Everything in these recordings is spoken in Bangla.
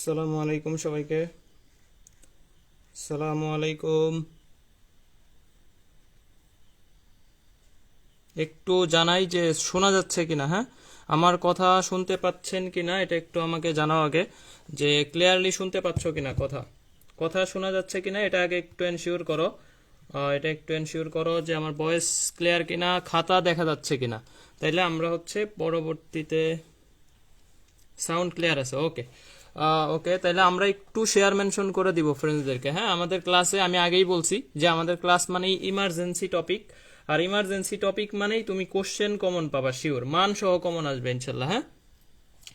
আসসালামু আলাইকুম সবাইকে। আসসালামু আলাইকুম। একটু জানাই যে শোনা যাচ্ছে কিনা, হ্যাঁ? আমার কথা শুনতে পাচ্ছেন কিনা এটা একটু আমাকে জানাও আগে, যে ক্লিয়ারলি শুনতে পাচ্ছ কিনা, কথা কথা শোনা যাচ্ছে কিনা এটা আগে একটু এনশিওর করো। এটা একটু এনশিওর করো যে আমার ভয়েস ক্লিয়ার কিনা, খাতা দেখা যাচ্ছে কিনা, তাইলে আমরা হচ্ছে পরবর্তীতে সাউন্ড ক্লিয়ার আছে, ওকে। ওকে, তাহলে আমরা একটু শেয়ার মেনশন করে দিব ফ্রেন্ডসদেরকে। হ্যাঁ, আমাদের ক্লাসে আমি আগেই বলছি যে আমাদের ক্লাস মানেই ইমার্জেন্সি টপিক, আর ইমার্জেন্সি টপিক মানেই তুমি কোশ্চেন কমন পাবা, শিওর মান সহ কমন আসবে ইনশাল্লাহ। হ্যাঁ,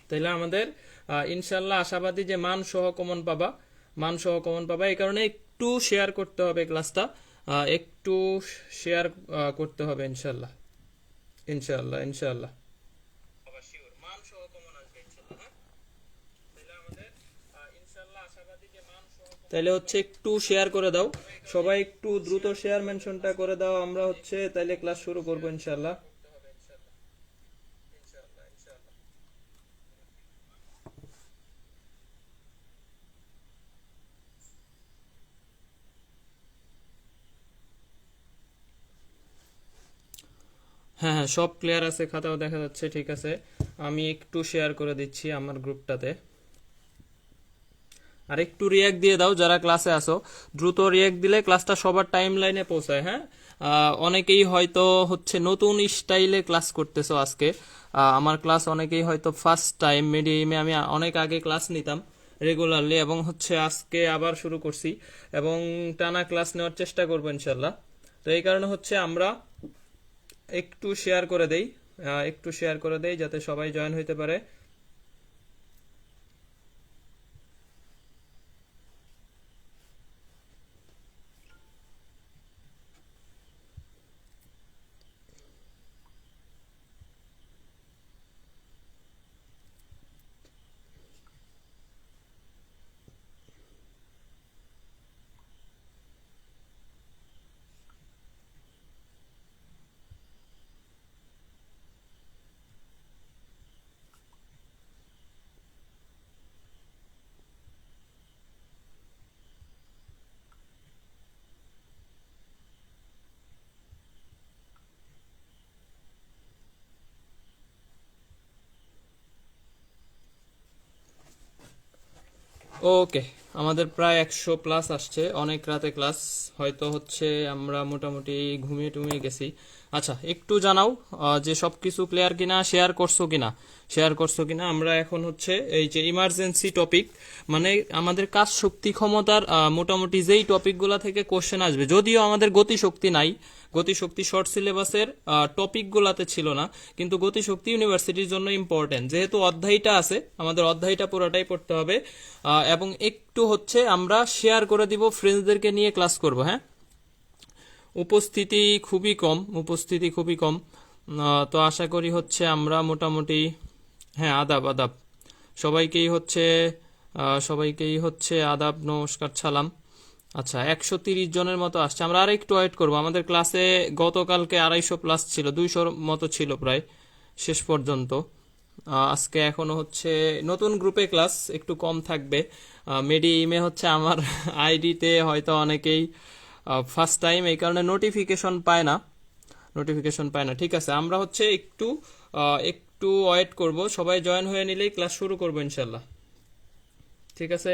তাহলে আমাদের ইনশাল্লাহ আশাবাদী যে মান সহ কমন পাবা, মান সহ কমন পাবা। এই কারণে একটু শেয়ার করতে হবে ক্লাসটা, একটু শেয়ার করতে হবে ইনশাল্লাহ, ইনশাল্লাহ ইনশাল্লাহ। তাইলে হচ্ছে একটু শেয়ার করে দাও সবাই, একটু দ্রুত শেয়ার মেনশনটা করে দাও, আমরা হচ্ছে তাইলে ক্লাস শুরু করবো ইনশাল্লাহ। হ্যাঁ হ্যাঁ, সব ক্লিয়ার আছে, খাতাও দেখা যাচ্ছে, ঠিক আছে। আমি একটু শেয়ার করে দিচ্ছি আমার গ্রুপটাতে। আর একটু রিয়াক্ট দিয়ে দাও যারা ক্লাসে আসো, দ্রুত রিয়াক্ট দিলে ক্লাসটা সবার টাইম লাইনে পৌঁছায়। হ্যাঁ, অনেকেই হয়তো হচ্ছে নতুন স্টাইলে ক্লাস করতেছো আজকে। আমার ক্লাস অনেকেই হয়তো ফার্স্ট টাইম, মিডিয়ামে আমি অনেক আগে ক্লাস নিতাম রেগুলারলি, এবং হচ্ছে আজকে আবার শুরু করছি এবং টানা ক্লাস নেওয়ার চেষ্টা করবো ইনশাল্লাহ। তো এই কারণে হচ্ছে আমরা একটু শেয়ার করে দেই, একটু শেয়ার করে দেই যাতে সবাই জয়েন হইতে পারে। ওকে, আমাদের প্রায় 100 প্লাস আসছে, অনেক রাতে ক্লাস, হয়তো হচ্ছে আমরা মোটামুটি ঘুমিয়ে টুমিয়ে গেছি। আচ্ছা, একটু জানাও যে সবকিছু ক্লিয়ার কিনা, শেয়ার করছো কিনা, শেয়ার করছো কিনা। আমরা এখন হচ্ছে এই যে ইমার্জেন্সি টপিক, মানে আমাদের কাজ শক্তি ক্ষমতার মোটামুটি যেই টপিকগুলা থেকে কোশ্চেন আসবে, যদিও আমাদের গতিশক্তি নাই, গতিশক্তি শর্ট সিলেবাসের টপিকগুলাতে ছিল না, কিন্তু গতিশক্তি ইউনিভার্সিটির জন্য ইম্পর্টেন্ট, যেহেতু অধ্যায়টা আছে আমাদের অধ্যায়টা পুরোটাই পড়তে হবে। এবং একটু হচ্ছে আমরা শেয়ার করে দিব, ফ্রেন্ডসদেরকে নিয়ে ক্লাস করব। হ্যাঁ, উপস্থিতি খুবই কম, উপস্থিতি খুবই কম। তো আশা করি হচ্ছে আমরা মোটামুটি, হ্যাঁ আদাব আদাব সবাইকেই হচ্ছে, সবাইকেই হচ্ছে আদাব, নমস্কার, সালাম। আচ্ছা, 130 জনের মতো আসছে, আমরা আর একটু ওয়েট করবো। আমাদের ক্লাসে গতকালকে 250 প্লাস ছিল, 200 মতো ছিল প্রায় শেষ পর্যন্ত। আজকে এখনো হচ্ছে নতুন গ্রুপে ক্লাস একটু কম থাকবে। মেডিমে হচ্ছে আমার আইডিতে হয়তো অনেকেই ফার্স্ট টাইম, এই কারণে নোটিফিকেশন পায় না, নোটিফিকেশন পায় না। ঠিক আছে, আমরা হচ্ছে একটু একটু ওয়েট করব, সবাই জয়েন হয়ে নিলেই ক্লাস শুরু করবো ইনশাল্লাহ। ঠিক আছে,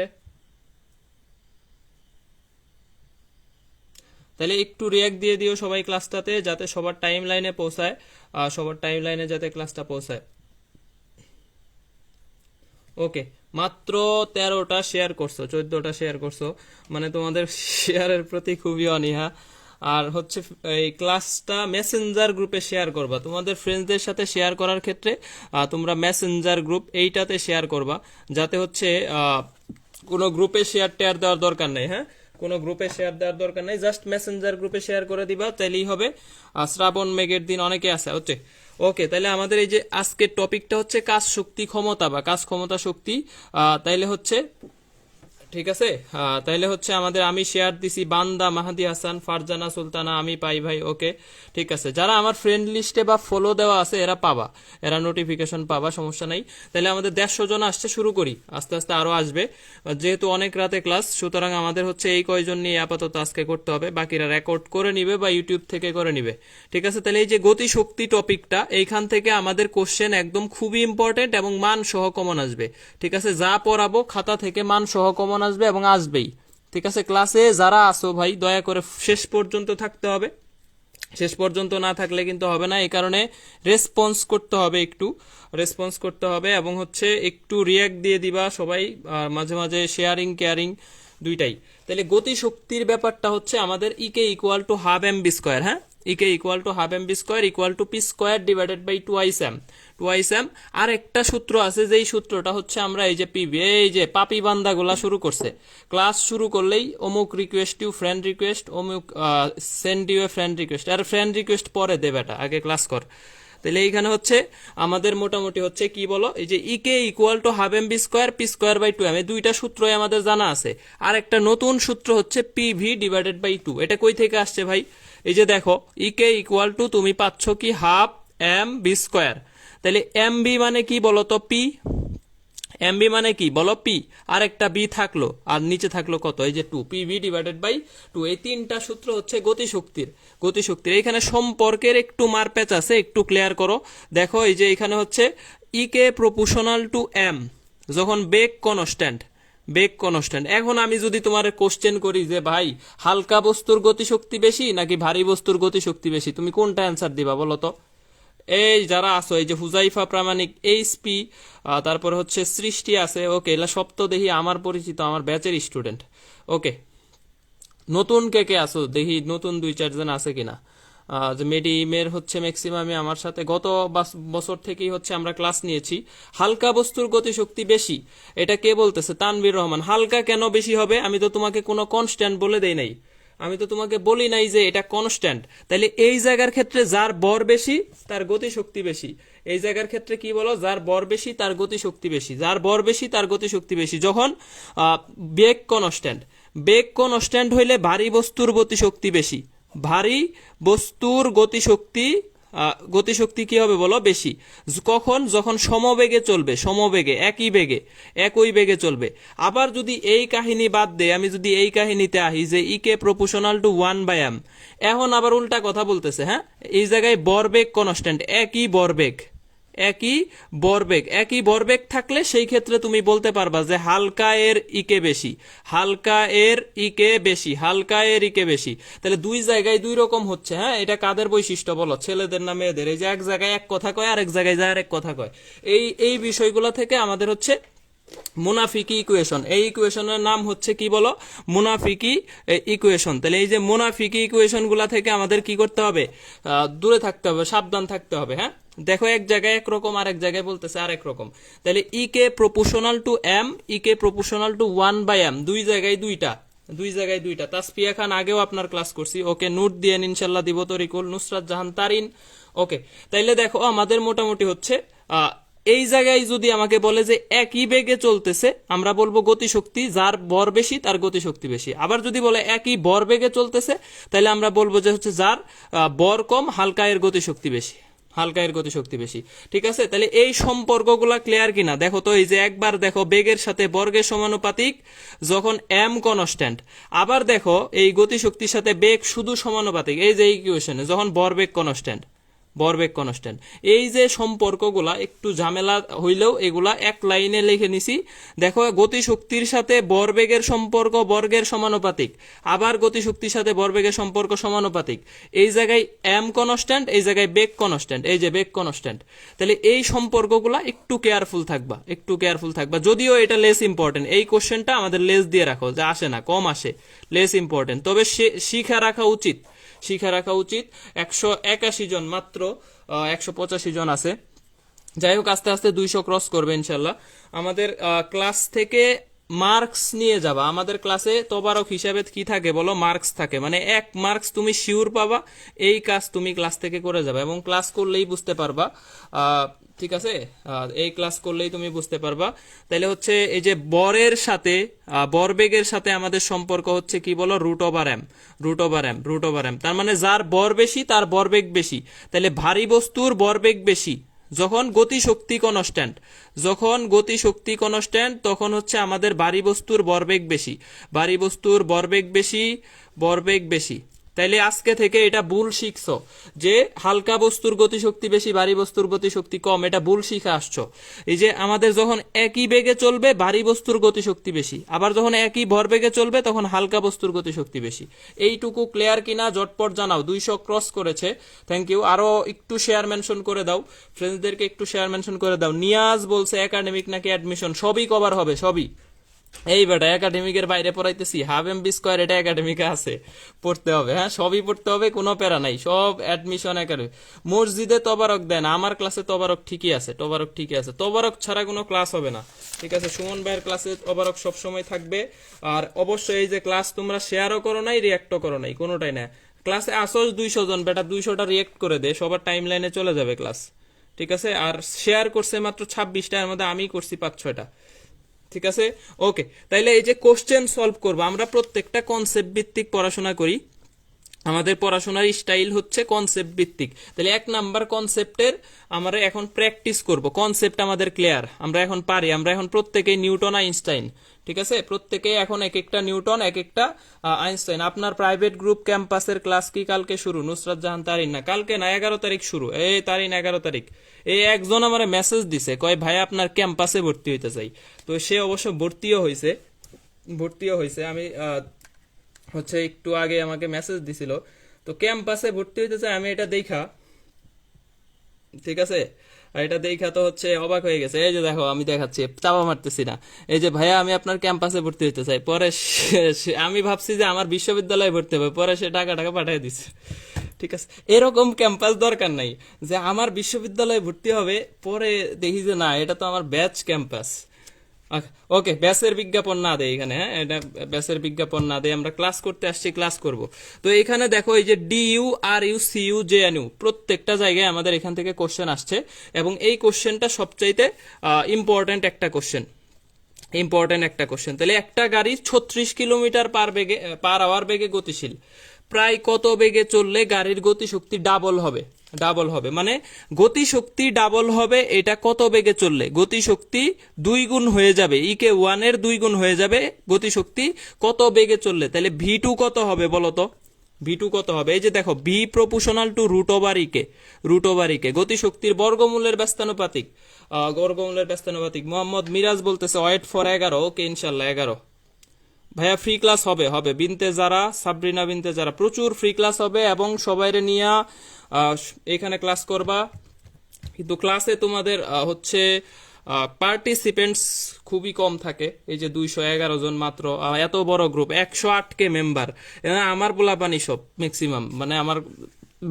তাহলে একটু রিয়াক্ট দিয়ে দিও সবাই ক্লাসটাতে, যাতে সবার টাইম লাইনে পৌঁছায়, সবার টাইম লাইনে যাতে ক্লাসটা পৌঁছায়। ওকে, মাত্র 13টা শেয়ার করছো, 14টা শেয়ার করছো, মানে তোমাদের শেয়ারের প্রতি খুবই অনীহা। আর হচ্ছে এই ক্লাসটা মেসেঞ্জার গ্রুপে শেয়ার করবা, তোমাদের ফ্রেন্ডসদের সাথে শেয়ার করার ক্ষেত্রে তোমরা মেসেঞ্জার গ্রুপ এইটাতে শেয়ার করবা, যাতে হচ্ছে কোনো গ্রুপে শেয়ার টেয়ার দেওয়ার দরকার নেই। হ্যাঁ, কোনো গ্রুপে শেয়ার দেওয়ার দরকার নেই, জাস্ট মেসেঞ্জার গ্রুপে শেয়ার করে দিবা, তাইলেই হবে। শ্রাবণ মেঘের দিন অনেকে আছে হচ্ছে। ওকে, তাহলে আমাদের এই যে আজকের টপিকটা হচ্ছে কাজ শক্তি ক্ষমতা বা কাজ ক্ষমতা শক্তি। তাইলে হচ্ছে ঠিক আছে। তাইলে হচ্ছে আমাদের আমি শেয়ার দিছি বান্দা, মাহাদি হাসান, ফারজানা সুলতানা, আমি পাই ভাই। ওকে ঠিক আছে, যারা আমার ফ্রেন্ড লিস্টে বা ফলো দেওয়া আছে এরা পাবা, এরা নোটিফিকেশন পাবা, সমস্যা নাই। তাহলে আমাদের 150 জন আসছে, শুরু করি, আস্তে আস্তে আরো আসবে। যেহেতু অনেক রাতে ক্লাস, সুতরাং আমাদের হচ্ছে এই কয়জন নিয়ে আপাতত আজকে করতে হবে, বাকিরা রেকর্ড করে নিবে বা ইউটিউব থেকে করে নিবে। ঠিক আছে, তাহলে এই যে গতিশক্তি টপিকটা, এইখান থেকে আমাদের কোশ্চেন একদম খুবই ইম্পর্টেন্ট এবং মান সহ কমন আসবে। ঠিক আছে, যা পড়াবো খাতা থেকে মান সহ কমন আসবে এবং আসবেই। ঠিক আছে, ক্লাসে যারা আসো ভাই দয়া করে শেষ পর্যন্ত থাকতে হবে, শেষ পর্যন্ত না থাকলে কিন্তু হবে না। এই কারণে রেসপন্স করতে হবে, একটু রেসপন্স করতে হবে এবং হচ্ছে একটু রিয়াক্ট দিয়ে দিবা সবাই, মাঝে মাঝে শেয়ারিং কেয়ারিং দুইটাই। তাহলে গতিশক্তির ব্যাপারটা হচ্ছে আমাদের EK equal to half M V square. হ্যাঁ, EK equal to half M V square equal to P square divided by twice M. আর একটা সূত্র আছে, যেই সূত্রটা হচ্ছে আমরা এই যে পিভি, এই যে পাপি বান্দাগুলা শুরু করছে, ক্লাস শুরু করলেই অমুক রিকোয়েস্ট ইউ ফ্রেন্ড রিকোয়েস্ট, অমুক send you a friend request. আর ফ্রেন্ড রিকোয়েস্ট পরে দে বেটা, আগে ক্লাস কর। তাহলে এইখানে হচ্ছে আমাদের মোটামুটি হচ্ছে কি বলো, এই যে EK equal to half M V square P square by 2m, এই দুইটা সূত্রই আমাদের জানা আছে। আর একটা নতুন সূত্র হচ্ছে পিভি ডিভাইডেড বাই 2। এটা কই থেকে আসছে ভাই? এই যে দেখো, ইকে ইকুয়াল টু তুমি পাচ্ছ কি হাফ এম বি স্কোয়ার, তাহলে এম বি মানে কি বলো তো? পি। এম বি মানে কি বলো? পি। আর একটা বি থাকলো, আর নিচে থাকলো কত? এই যে 2, পিভি ডিভাইডেড বাই 2। এই তিনটা সূত্র হচ্ছে গতিশক্তির। এখানে সম্পর্কের একটু মারপ্যাচ আছে, একটু ক্লিয়ার করো। দেখো এই যে এখানে হচ্ছে ইকে প্রপোর্শনাল টু এম, যখন বেগ কনস্ট্যান্ট। এখন আমি যদি তোমার কোশ্চেন করি যে ভাই হালকা বস্তুর গতিশক্তি বেশি নাকি ভারী বস্তুর গতিশক্তি বেশি, তুমি কোনটা অ্যান্সার দিবা বলো তো? এই যারা আছো, এই যে হুজাইফা প্রামাণিক, এইচপি, তারপরে হচ্ছে সৃষ্টি আছে, ওকে, এলা সব তো দেখি আমার পরিচিত, আমার ব্যাচের স্টুডেন্ট। ওকে, নতুন কে কে আছো দেখি, নতুন 2-4 জন আছে কিনা। যে মেডিমের হচ্ছে ম্যাক্সিমামে আমার সাথে গত বছর থেকেই হচ্ছে আমরা ক্লাস নিয়েছি। হালকা বস্তুর গতিশক্তি বেশি, এটা কে বলতেছে? তানভীর রহমান। হালকা কেন বেশি হবে? আমি তো তোমাকে কোনো কনস্ট্যান্ট বলে দেই নাই, আমি তো তোমাকে বলি নাই যে এটা কনস্ট্যান্ট। তাহলে এই জায়গার ক্ষেত্রে যার বর বেশি তার গতিশক্তি বেশি। এই জায়গার ক্ষেত্রে কি বলো? যার বর বেশি তার গতিশক্তি বেশি, যার বর বেশি তার গতিশক্তি বেশি। যখন বেগ কনস্ট্যান্ট হইলে ভারী বস্তুর গতিশক্তি বেশি, ভারী বস্তুর গতিশক্তি কি হবে বলো? বেশি। কখন? যখন সমবেগে চলবে, একই বেগে চলবে। আবার যদি এই কাহিনী বাদ দেয়, আমি যদি এই কাহিনীতে আহি যে ইকে প্রপোর্শনাল টু 1/m, এখন আবার উল্টা কথা বলতেছে। হ্যাঁ, এই জায়গায় বরবেগ কনস্ট্যান্ট, একই বরবেগ থাকলে সেই ক্ষেত্রে তুমি বলতে পারবা যে হালকা এর ইকে বেশি। তাহলে দুই জায়গায় দুই রকম হচ্ছে। হ্যাঁ, এটা কাদের বৈশিষ্ট্য বলো? ছেলেদের না মেয়েদের? এই যে এক জায়গায় এক কথা কয়, আরেক জায়গায় যায় আরেক কথা কয়। এই বিষয়গুলো থেকে আমাদের হচ্ছে মুনাফিকি ইকুয়েশন। এই ইকুয়েশনের নাম হচ্ছে কি বলো? মুনাফিকি ইকুয়েশন। তাহলে এই যে মুনাফিকি ইকুয়েশন গুলা থেকে আমাদের কি করতে হবে? দূরে থাকতে হবে, সাবধান থাকতে হবে। হ্যাঁ, দেখো এক জায়গায় একরকম, আরেক জায়গায় বলতেছে আরেক রকম। তাহলে EK proportional to M, EK proportional to 1/m, দুই জায়গায় দুইটা। তাসফিয়া খান আগেও আপনার ক্লাস করছি, ওকে, নোট দিয়ে ইনশাল্লাহ দিব তো রিকুল। নুসরাত জাহান তারিন, ওকে। তাইলে দেখো আমাদের মোটামুটি হচ্ছে এই জায়গায় যদি আমাকে বলে যে একই বেগে চলতেছে, আমরা বলবো গতিশক্তি, যার বর বেশি তার গতিশক্তি বেশি। আবার যদি বলে একই বর বেগে চলতেছে, তাহলে আমরা বলবো যে হচ্ছে যার বর কম, হালকা এর গতিশক্তি বেশি। ঠিক আছে, তাহলে এই সম্পর্কগুলা ক্লিয়ার কিনা দেখো তো। এই যে একবার দেখো বেগের সাথে বর্গের সমানুপাতিক যখন এম কনস্ট্যান্ট, আবার দেখো এই গতিশক্তির সাথে বেগ শুধু সমানুপাতিক, এই যে ইকুয়েশনে যখন বরবেগ কনস্ট্যান্ট। এই যে সম্পর্কগুলা একটু ঝামেলা হইলেও এগুলা এক লাইনে লিখে নিছি। দেখো, গতিশক্তির সাথে বরবেগের সম্পর্ক বর্গের সমানুপাতিক, আবার গতিশক্তির সাথে বরবেগের সম্পর্ক সমানুপাতিক। এই জায়গায় এম কনস্ট্যান্ট, এই জায়গায় বেগ কনস্ট্যান্ট, এই যে বেগ কনস্ট্যান্ট। তাহলে এই সম্পর্কগুলা একটু কেয়ারফুল থাকবা। যদিও এটা লেস ইম্পর্টেন্ট, এই কোশ্চেনটা আমাদের লেস দিয়ে রাখো, যে আসে না, কম আসে, লেস ইম্পর্টেন্ট। তবে শিখা রাখা উচিত। 181 জন, মাত্র 185 জন আছে। যাই হোক, আস্তে আস্তে 200 ক্রস করবে ইনশাল্লাহ। আমাদের ক্লাস থেকে মার্কস নিয়ে যাবা। আমাদের ক্লাসে তবারক হিসাবে কি থাকে বলো? মার্কস থাকে, মানে 1 মার্কস তুমি শিওর পাবা। এই কাজ তুমি ক্লাস থেকে করে যাবে এবং ক্লাস করলেই বুঝতে পারবা। ঠিক আছে, এই ক্লাস করলেই তুমি বুঝতে পারবা। তাহলে হচ্ছে এই যে বরের সাথে বরবেগের সাথে আমাদের সম্পর্ক হচ্ছে কি বলো, root over M, root over M, root over M. তার মানে যার বর বেশি তার ভরবেগ বেশি। তাহলে ভারী বস্তুর ভরবেগ বেশি যখন গতিশক্তি কনস্ট্যান্ট, যখন গতিশক্তি কনস্ট্যান্ট তখন হচ্ছে আমাদের ভারী বস্তুর ভরবেগ বেশি, ভারী বস্তুর ভরবেগ বেশি, ভরবেগ বেশি। তাইলে আজকে থেকে এটা ভুল শিখছো যে হালকা বস্তুর গতিশক্তি বেশি, ভারী বস্তুর গতিশক্তি কম, এটা ভুল শিখে আসছো। এই যে আমাদের যখন একই বেগে চলবে ভারী বস্তুর গতিশক্তি বেশি, আবার যখন একই ভরবেগে চলবে তখন হালকা বস্তুর গতিশক্তি বেশি। এইটুকু ক্লিয়ার কিনা জটপট জানাও। 200 ক্রস করেছে, থ্যাংক ইউ। আরো একটু শেয়ার মেনশন করে দাও, ফ্রেন্ডসদেরকে একটু শেয়ার মেনশন করে দাও। নিয়াজ বলছে একাডেমিক নাকি অ্যাডমিশন, সবই কভার হবে, সবই। এই বেটা একাডেমিকের বাইরে পড়াইতেছি, হাফ এমবি স্কোয়ার এটা একাডেমিকে আছে, পড়তে হবে, হ্যাঁ সবই পড়তে হবে, কোনো প্যারা নাই, সব অ্যাডমিশন একাডেমি। মসজিদে তবারক দেন, আমার ক্লাসে তবারক ঠিকই আছে, তবারক ঠিকই আছে, তবারক ছাড়া কোনো ক্লাস হবে না, ঠিক আছে। সুমন ভাইয়ের ক্লাসে তবারক সবসময় থাকবে। আর অবশ্যই এই যে ক্লাস তোমরা শেয়ারও করো নাই, রিয়াক্টও করো নাই, কোনোটাই না। ক্লাসে আসোস 200 জন, বেটা 200টা রিয়েক্ট করে দে, সবার টাইম লাইনে চলে যাবে ক্লাস, ঠিক আছে। আর শেয়ার করছে মাত্র 26টা, এর মধ্যে আমি করছি 5-6টা, ঠিক আছে। ওকে, তাইলে এই যে কোশ্চেন সলভ করবো, আমরা প্রত্যেকটা কনসেপ্ট ভিত্তিক পড়াশোনা করি, আমাদের পড়াশোনার স্টাইল হচ্ছে কনসেপ্ট ভিত্তিক। তাহলে 1 নাম্বার কনসেপ্টের আমরা এখন প্র্যাকটিস করব। কনসেপ্ট আমাদের ক্লিয়ার, আমরা এখন পারি, আমরা এখন প্রত্যেকেই নিউটন আইনস্টাইন, ঠিক আছে। প্রত্যেকেই এখন এক একটা নিউটন, এক একটা আইনস্টাইন। আপনার প্রাইভেট গ্রুপ ক্যাম্পাসের ক্লাস কি কালকে শুরু? নুসরাত জাহান তারিন, না কালকে না, 11 তারিখ শুরু। এই তারিন 11 তারিখ। এই একজন আমার মেসেজ দিছে, কয় ভাই আপনার ক্যাম্পাসে ভর্তি হইতে চাই। তো সে অবশ্য ভর্তিও হয়েছে, ভর্তিও হয়েছে। আমি হচ্ছে একটু আগে আমাকে মেসেজ দিছিল, তো ক্যাম্পাসে ভর্তি হইতে চাই। আমি এটা দেখা, ঠিক আছে, আর এটা দেখা তো হচ্ছে অবাক হয়ে গেছে। এই যে দেখো আমি দেখাচ্ছি, চাপা মারতেছি না। এই যে ভাইয়া আমি আপনার ক্যাম্পাসে ভর্তি হইতে চাই। পরে আমি ভাবছি যে আমার বিশ্ববিদ্যালয়ে ভর্তি হবে, পরে সে টাকা পাঠিয়ে দিচ্ছে, ঠিক আছে। এরকম ক্যাম্পাস দরকার নাই যে আমার বিশ্ববিদ্যালয়ে ভর্তি হবে, পরে দেখি যে না এটা তো আমার ব্যাচ ক্যাম্পাস। ওকে, ব্যাসের বিজ্ঞাপন না দেয় এখানে, হ্যাঁ এটা ব্যাসের বিজ্ঞাপন না দেয়, আমরা ক্লাস করতে আসছি, ক্লাস করব। তো এখানে দেখো এই যে DU RU CU JNU প্রত্যেকটা জায়গায় আমাদের এখান থেকে কোশ্চেন আসছে, এবং এই কোশ্চেনটা সবচাইতে ইম্পর্টেন্ট একটা কোশ্চেন, ইম্পর্টেন্ট একটা কোশ্চেন। তাহলে একটা গাড়ি 36 কিলোমিটার পার আওয়ার বেগে গতিশীল, প্রায় কত বেগে চললে গাড়ির গতিশক্তি ডাবল হবে? ডাবল হবে মানে গতিশক্তি ডাবল হবে, এটা কত বেগে চললে গতিশক্তি 2 গুণ হয়ে যাবে, ইকে 1 এর 2 গুণ হয়ে যাবে গতিশক্তি কত বেগে চললে। তাহলে V2 কত হবে বলো তো? V2 কত হবে? এই যে দেখো, V proportional to root over EK, root over EK গতিশক্তির বর্গমূলের ব্যস্তানুপাতিক, বর্গমূলের ব্যস্তানুপাতিক। মোহাম্মদ মিরাজ বলতেছে ওয়েট ফর 11। ওকে ইনশাল্লাহ 11। ভাইয়া ফ্রি ক্লাস হবে, হবে বিনতে যারা, সাবরিনা বিনতে যারা, প্রচুর ফ্রি ক্লাস হবে, এবং সবাইরে নিয়ে এখানে ক্লাস করবা। কিন্তু ক্লাসে তোমাদের হচ্ছে পার্টিসিপেন্টস খুবই কম থাকে, এই যে 211 জন মাত্র, এত বড় গ্রুপ, 108 মেম্বার, আমার পোলাপানই সব ম্যাক্সিমাম, মানে আমার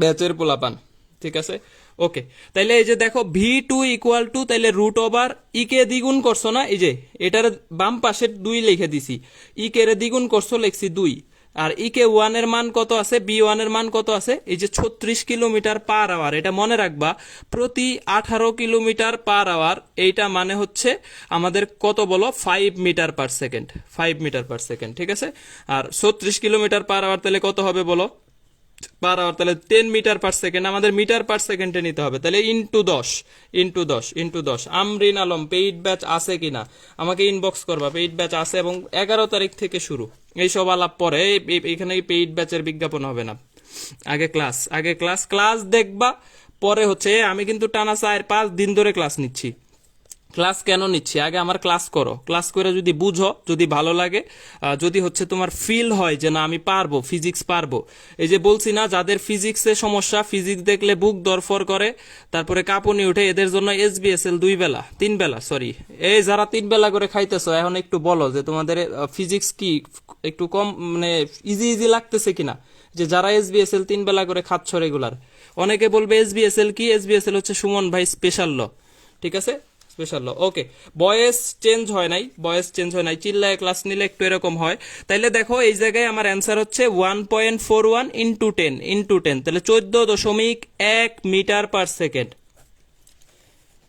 ব্যাচের পোলাপান, ঠিক আছে। ওকে, তাইলে এই যে দেখো V2 ইকুয়াল টু, তাইলে রুট ওভার ইকে দ্বিগুণ করছো না, এই যে এটার বাম পাশে 2 লিখে দিছি, ইকে রে দ্বিগুণ করছো লিখছি 2, আর ইকে 1 এর মান কত আছে, B1 এর মান কত আছে, এই যে 36 কিলোমিটার পার আওয়ার। এটা মনে রাখবা, প্রতি 18 কিলোমিটার পার আওয়ার, এইটা মানে হচ্ছে আমাদের কত বলো, 5 meter per second, 5 meter per second, ঠিক আছে। আর 36 কিলোমিটার পার আওয়ার তাহলে কত হবে বলো পার আওয়ার? তাহলে 10 মিটার পার সেকেন্ড, আমাদের মিটার পার সেকেন্ডে নিতে হবে, তাহলে into 10, into 10, into 10। Amrin Alam, paid batch আছে কিনা আমাকে ইনবক্স করবা, পেইড ব্যাচ আছে, এবং 11 তারিখ থেকে শুরু। এইসব আলাপ পরে, এখানে পেইড ব্যাচের বিজ্ঞাপন হবে না, আগে ক্লাস, আগে ক্লাস, ক্লাস দেখবা, পরে হচ্ছে আমি কিন্তু টানা 4-5 দিন ধরে ক্লাস নিচ্ছি। ক্লাস কেন নিচ্ছি? আগে আমার ক্লাস করো, ক্লাস করে যদি বুঝো, যদি ভালো লাগে, যদি হচ্ছে তোমার ফিল হয় যে না আমি পারবো, ফিজিক্স পারবো। এই যে বলছি না, যাদের ফিজিক্সে সমস্যা, ফিজিক্স দেখলে বুক দরফর করে, তারপরে কাঁপুনি উঠে, এদের জন্য SBSL 2 বেলা 3 বেলা, সরি, এই যারা 3 বেলা করে খাইতেছো, এখন একটু বলো যে তোমাদের ফিজিক্স কি একটু কম, মানে ইজি ইজি লাগতেছে কিনা, যে যারা SBSL 3 বেলা করে খাচ্ছ রেগুলার। অনেকে বলবে SBSL কি, SBSL হচ্ছে সুমন ভাই স্পেশাল ল, ঠিক আছে, স্পেশাল ল। ওকে, বয়েস চেঞ্জ হয় নাই, বয়েস চেঞ্জ হয় নাই, চিল্লায় ক্লাস নিলে একটু এরকম হয়। তাইলে দেখো এই জায়গায় আমার অ্যান্সার হচ্ছে 1.41 ইন্টু 10, তাহলে 14.1 meter per second,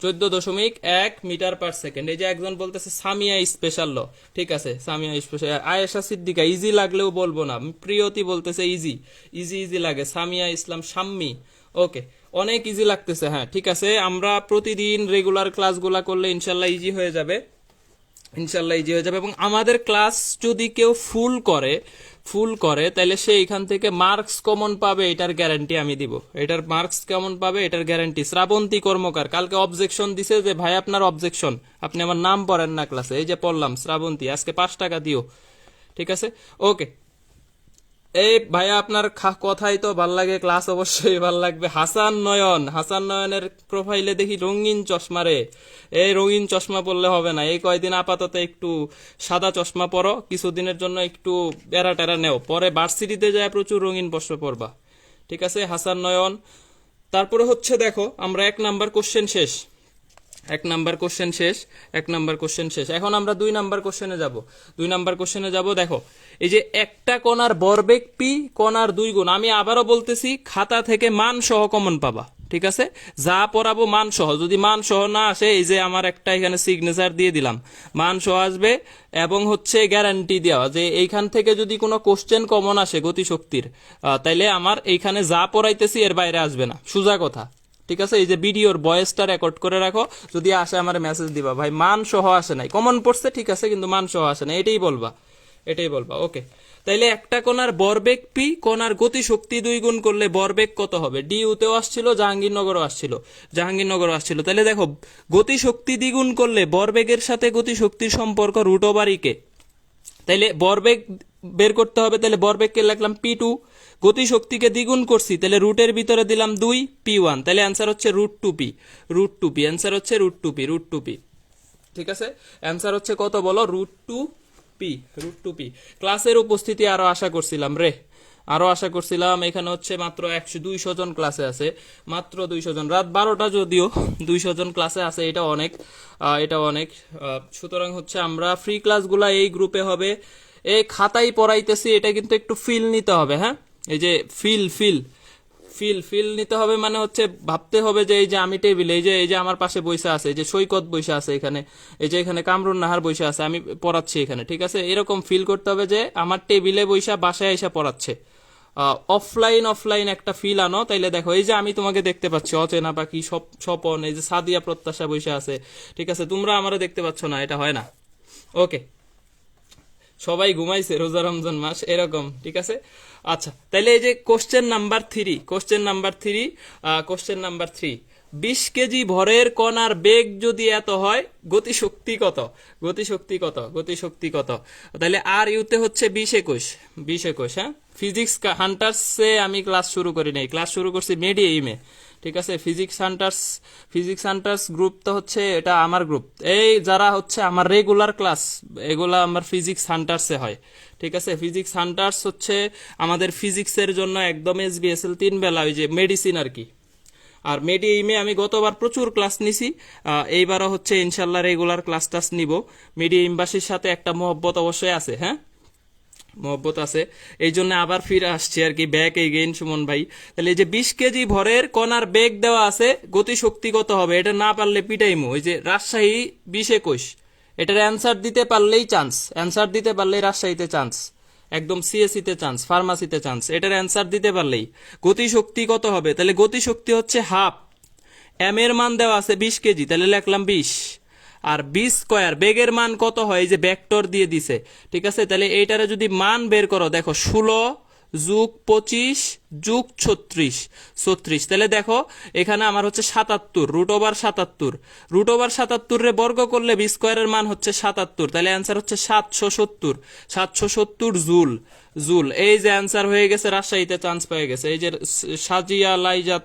14.1 meter per second. এই যে একজন বলতেছে সামিয়া স্পেশাল ল, ঠিক আছে, সামিয়া স্পেশাল। আয়েশা সিদ্দিকা ইজি লাগলেও বলবো না, প্রিয়তি বলতেছে ইজি ইজি ইজি লাগে, সামিয়া ইসলাম শাম্মি, ওকে, অনেক ইজি লাগতেছে, হ্যাঁ ঠিক আছে। আমরা প্রতিদিন রেগুলার ক্লাসগুলা করলে ইনশাল্লাহ ইজি হয়ে যাবে, ইনশাল্লাহ ইজি হয়ে যাবে। এবং আমাদের ক্লাস যদি কেউ ফুল করে তাহলে সে এখান থেকে মার্কস কমন পাবে, এটার গ্যারান্টি আমি দিব। এটার মার্কস কেমন পাবে এটার গ্যারান্টি। শ্রাবন্তী কর্মকার কালকে অবজেকশন দিছে যে ভাই আপনার অবজেকশন, আপনি আমার নাম পড়েন না ক্লাসে, এই যে পড়লাম শ্রাবন্তী, আজকে 5 টাকা দিও, ঠিক আছে, ওকে। এই ভাইয়া আপনার কথাই তো ভাল লাগে, ক্লাস অবশ্যই ভাল লাগবে। হাসান নয়নের প্রোফাইলে দেখি রঙিন চশমা রে, এই রঙিন চশমা পরলে হবে না, এই কয়দিন আপাতত একটু সাদা চশমা পরো, কিছুদিনের জন্য একটু প্যারা টেরা নেও, পরে ভার্সিটিতে যায় প্রচুর রঙিন চশমা পরবা, ঠিক আছে হাসান নয়ন। তারপরে হচ্ছে দেখো আমরা 1 নাম্বার কোশ্চেন শেষ, 1 নাম্বার কোশ্চেন শেষ, 1 নাম্বার কোশ্চেন শেষ। এখন আমরা 2 নাম্বার কোশ্চেনে যাব, 2 নাম্বার কোশ্চেনে যাব। দেখো এই যে একটা কণার ভরবেগ পি, কণার 2 গুণ, আমি আবারও বলতেছি খাতা থেকে মান সহ কমন পাবা, ঠিক আছে, যা পড়াবো মান সহ, যদি মান সহ না আসে এই যে আমার একটা এখানে সিগনেচার দিয়ে দিলাম, মান সহ আসবে। এবং হচ্ছে গ্যারান্টি দেওয়া যে এইখান থেকে যদি কোনো কোশ্চেন কমন আসে গতিশক্তির, তাইলে আমার এইখানে যা পড়াইতেছি এর বাইরে আসবে না, সোজা কথা, ঠিক আছে। এই যে ভিডিওর ভয়েসটা রেকর্ড করে রাখো, যদি আসে আমার মেসেজ দিবা, ভাই মান সহ আসে নাই, কমন পড়ছে ঠিক আছে কিন্তু মান সহ আসে না, এটাই বলবা, এটাই বলবা, ওকে। তাইলে একটা কণার ভরবেগ পি, কণার গতিশক্তি 2 গুণ করলে ভরবেগ কত হবে? ডিইউতেও আসছিল, জাহাঙ্গীরনগরও আসছিল, তাহলে দেখো গতিশক্তি দ্বিগুণ করলে ভরবেগের সাথে গতিশক্তির সম্পর্ক √E কে, তাইলে ভরবেগ বের করতে হবে, তাহলে ভরবেগকে লিখলাম P2, গতিশক্তিকে দ্বিগুণ করছি তাহলে রুটের ভিতরে দিলাম 2 P1, তাহলে অ্যান্সার হচ্ছে √2p, অ্যান্সার হচ্ছে √2p, ঠিক আছে, অ্যান্সার হচ্ছে কত বলো, √2p। ক্লাসের উপস্থিতি আরো আশা করছিলাম, এখানে হচ্ছে মাত্র 200 জন ক্লাসে আছে, মাত্র 200 জন, রাত 12টা যদিও 200 জন ক্লাসে আছে, এটা অনেক। সুতরাং হচ্ছে আমরা ফ্রি ক্লাসগুলা এই গ্রুপে হবে, এই খাতাই পড়াইতেছি, এটা কিন্তু একটু ফিল নিতে হবে, হ্যাঁ, এই যে ফিল নিতে হবে, মানে হচ্ছে ভাবতে হবে যে এই যে আমি টেবিলে, এই যে আমার পাশে বইসা আছে, এই যে সৈকত বইসা আছে এখানে, এই যে এখানে কামরুন নাহার বইসা আছে, আমি পড়াচ্ছি এখানে, ঠিক আছে, এরকম ফিল করতে হবে যে আমার টেবিলে বইসা বাসায় এসে পড়াচ্ছে। অফলাইন একটা ফিল আনো, তাইলে দেখো এই যে আমি তোমাকে দেখতে পাচ্ছি, অচেনা পাখি স্বপন, এই যে সাদিয়া প্রত্যাশা বইসা আছে, ঠিক আছে, তোমরা আমারও দেখতে পাচ্ছ না, এটা হয় না, ওকে। সবাই ঘুমাইছে, রোজা রমজান মাস, এরকম, ঠিক আছে। আচ্ছা, তাইলে এই যে কোশ্চেন নাম্বার 3, 20 কেজি ভরের কণার বেগ যদি এত হয় গতিশক্তি কত? তাহলে আর ইউতে হচ্ছে 20-21, হ্যাঁ। ফিজিক্স হান্টার্সে আমি ক্লাস শুরু করি নাই, ক্লাস শুরু করছি মেডিএইমে, ঠিক আছে। ফিজিক্স হান্টার্স গ্রুপ তো হচ্ছে এটা আমার গ্রুপ, এই যারা হচ্ছে আমার রেগুলার ক্লাস এগুলা আমার ফিজিক্স হান্টার্সে হয়, ঠিক আছে। ফিজিক্স হান্টার্স হচ্ছে আমাদের ফিজিক্সের জন্য একদম SBSL 3 বেলা, ওই যে মেডিসিন আর কি। আর মেডিএইমে আমি গতবার প্রচুর ক্লাস নিছি, এইবারও হচ্ছে ইনশাল্লাহ রেগুলার ক্লাস টাস নিব। মেডিএইমবাসীর সাথে একটা মহব্বত অবশ্যই আছে, হ্যাঁ, মহব্বত আছে, এই জন্য আবার ফিরে আসছে আর কি, ব্যাক এগেইন সুমন ভাই। তাহলে এই যে 20 কেজি ভরের কণার বেগ দেওয়া আছে, গতিশক্তি কত হবে, এটা না পারলে পিটাইমু। ওই যে রাজশাহী 20-21, এটার অ্যান্সার দিতে পারলেই রাজশাহীতে চান্স, একদম সিএসসিতে চান্স, ফার্মাসিতে চান্স, এটার অ্যান্সার দিতে পারলেই। গতিশক্তি কত হবে, তাহলে গতিশক্তি হচ্ছে হাফ, এম এর মান দেওয়া আছে 20 কেজি, তাহলে লিখলাম 20, আর বি স্কয়ার বেগের মান কত হয়, এই যে ভেক্টর দিয়ে দিছে, ঠিক আছে। তাহলে এইটারে যদি মান বের করো, দেখো 16 যোগ 25 যোগ 36, তাহলে দেখো এখানে আমার হচ্ছে 77, √77 রে বর্গ করলে বি স্কয়ারের মান হচ্ছে 77, তাহলে অ্যান্সার হচ্ছে 770 জুল। এই যে অ্যান্সার হয়ে গেছে, রাজশাহীতে চান্স পেয়ে গেছে, এই যে সাজিয়া লাইজা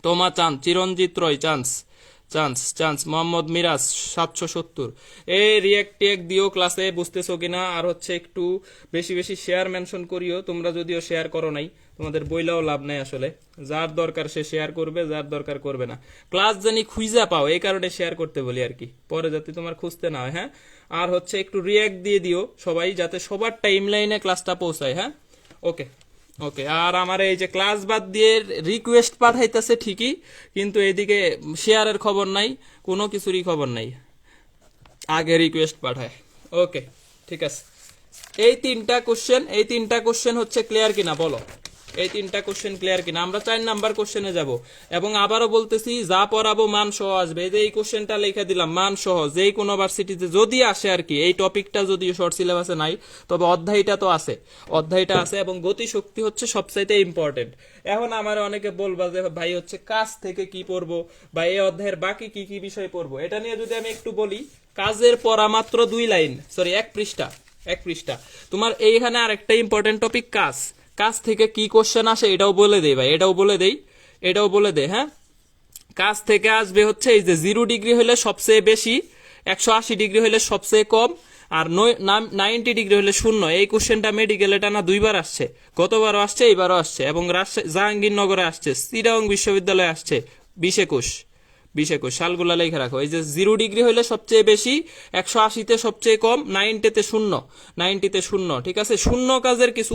তোমা চান্স, চিরঞ্জিত রয় চান্স, মোহাম্মদ মিরাজ 770। এই রিয়েক্ট দিও ক্লাসে, বুঝতেছো কিনা। আর হচ্ছে একটু বেশি শেয়ার মেনশন করিও, তোমরা যদিও শেয়ার করো নাই, তোমাদের বইলাও লাভ নাই আসলে, যার দরকার সে শেয়ার করবে, যার দরকার করবে না। ক্লাস জানি খুঁজা পাও, এই কারণে শেয়ার করতে বলি আর কি, পরে যাতে তোমার খুঁজতে না হয়, হ্যাঁ। আর হচ্ছে একটু রিয়েক্ট দিয়ে দিও সবাই, যাতে সবার টাইম লাইনে ক্লাসটা পৌঁছায়, হ্যাঁ, ওকে। ওকে, আর আমার এই যে ক্লাস বাদ দিয়ে রিকোয়েস্ট পাঠাইতেছে ঠিকই, কিন্তু এদিকে শেয়ারের খবর নাই, কোনো কিছুরই খবর নাই, আগে রিকোয়েস্ট পাঠায়। ওকে, ঠিক আছে। এই তিনটা কোশ্চেন হচ্ছে ক্লিয়ার কিনা বলো, এই তিনটা কোশ্চেন ক্লিয়ার কিনা? আমরা 4 নাম্বার কোশ্চেনে যাব, এবং আবারও বলতেছি যা পড়াবো মান সহ আসবে। এই যে এই কোশ্চেনটা লিখে দিলাম, মান সহ, যেই কোনো ভার্সিটিতে যদি আসে আর কি, এই টপিকটা যদিও শর্ট সিলেবাসে নাই, তবে অধ্যায়টা তো আছে, অধ্যায়টা আছে, এবং গতিশক্তি হচ্ছে সবচাইতে ইম্পর্টেন্ট। এখন আমার অনেকে বলবা যে ভাই হচ্ছে কাজ থেকে কি পড়বো, বা এই অধ্যায়ের বাকি কি কি বিষয় পড়বো, এটা নিয়ে যদি আমি একটু বলি, কাজের পড়া মাত্র 2 লাইন, সরি 1 পৃষ্ঠা। তোমার এইখানে আরেকটা ইম্পর্টেন্ট টপিক কাজ, কাজ থেকে কি কোশ্চেন আসে এটাও বলে দেই ভাই, এটাও বলে দেই। হ্যাঁ, কাজ থেকে আসবে হচ্ছে এই যে 0 ডিগ্রি হলে সবচেয়ে বেশি, 180 ডিগ্রি হলে সবচেয়ে কম, আর 90 ডিগ্রি হলে শূন্য। এই কোশ্চেনটা মেডিকেলে টানা 2বার আসছে, গতবারও আসছে, এইবারও আসছে, এবং রাজশাহী জাহাঙ্গীরনগরে আসছে, চিটাগং বিশ্ববিদ্যালয়ে আসছে। 20 21 সালগুলা লেখা রাখো। এই যে 0 ডিগ্রি হইলে সবচেয়ে বেশি, 180-তে সবচেয়ে কম, 90-তে শূন্য। ঠিক আছে, শূন্য কাজের কিছু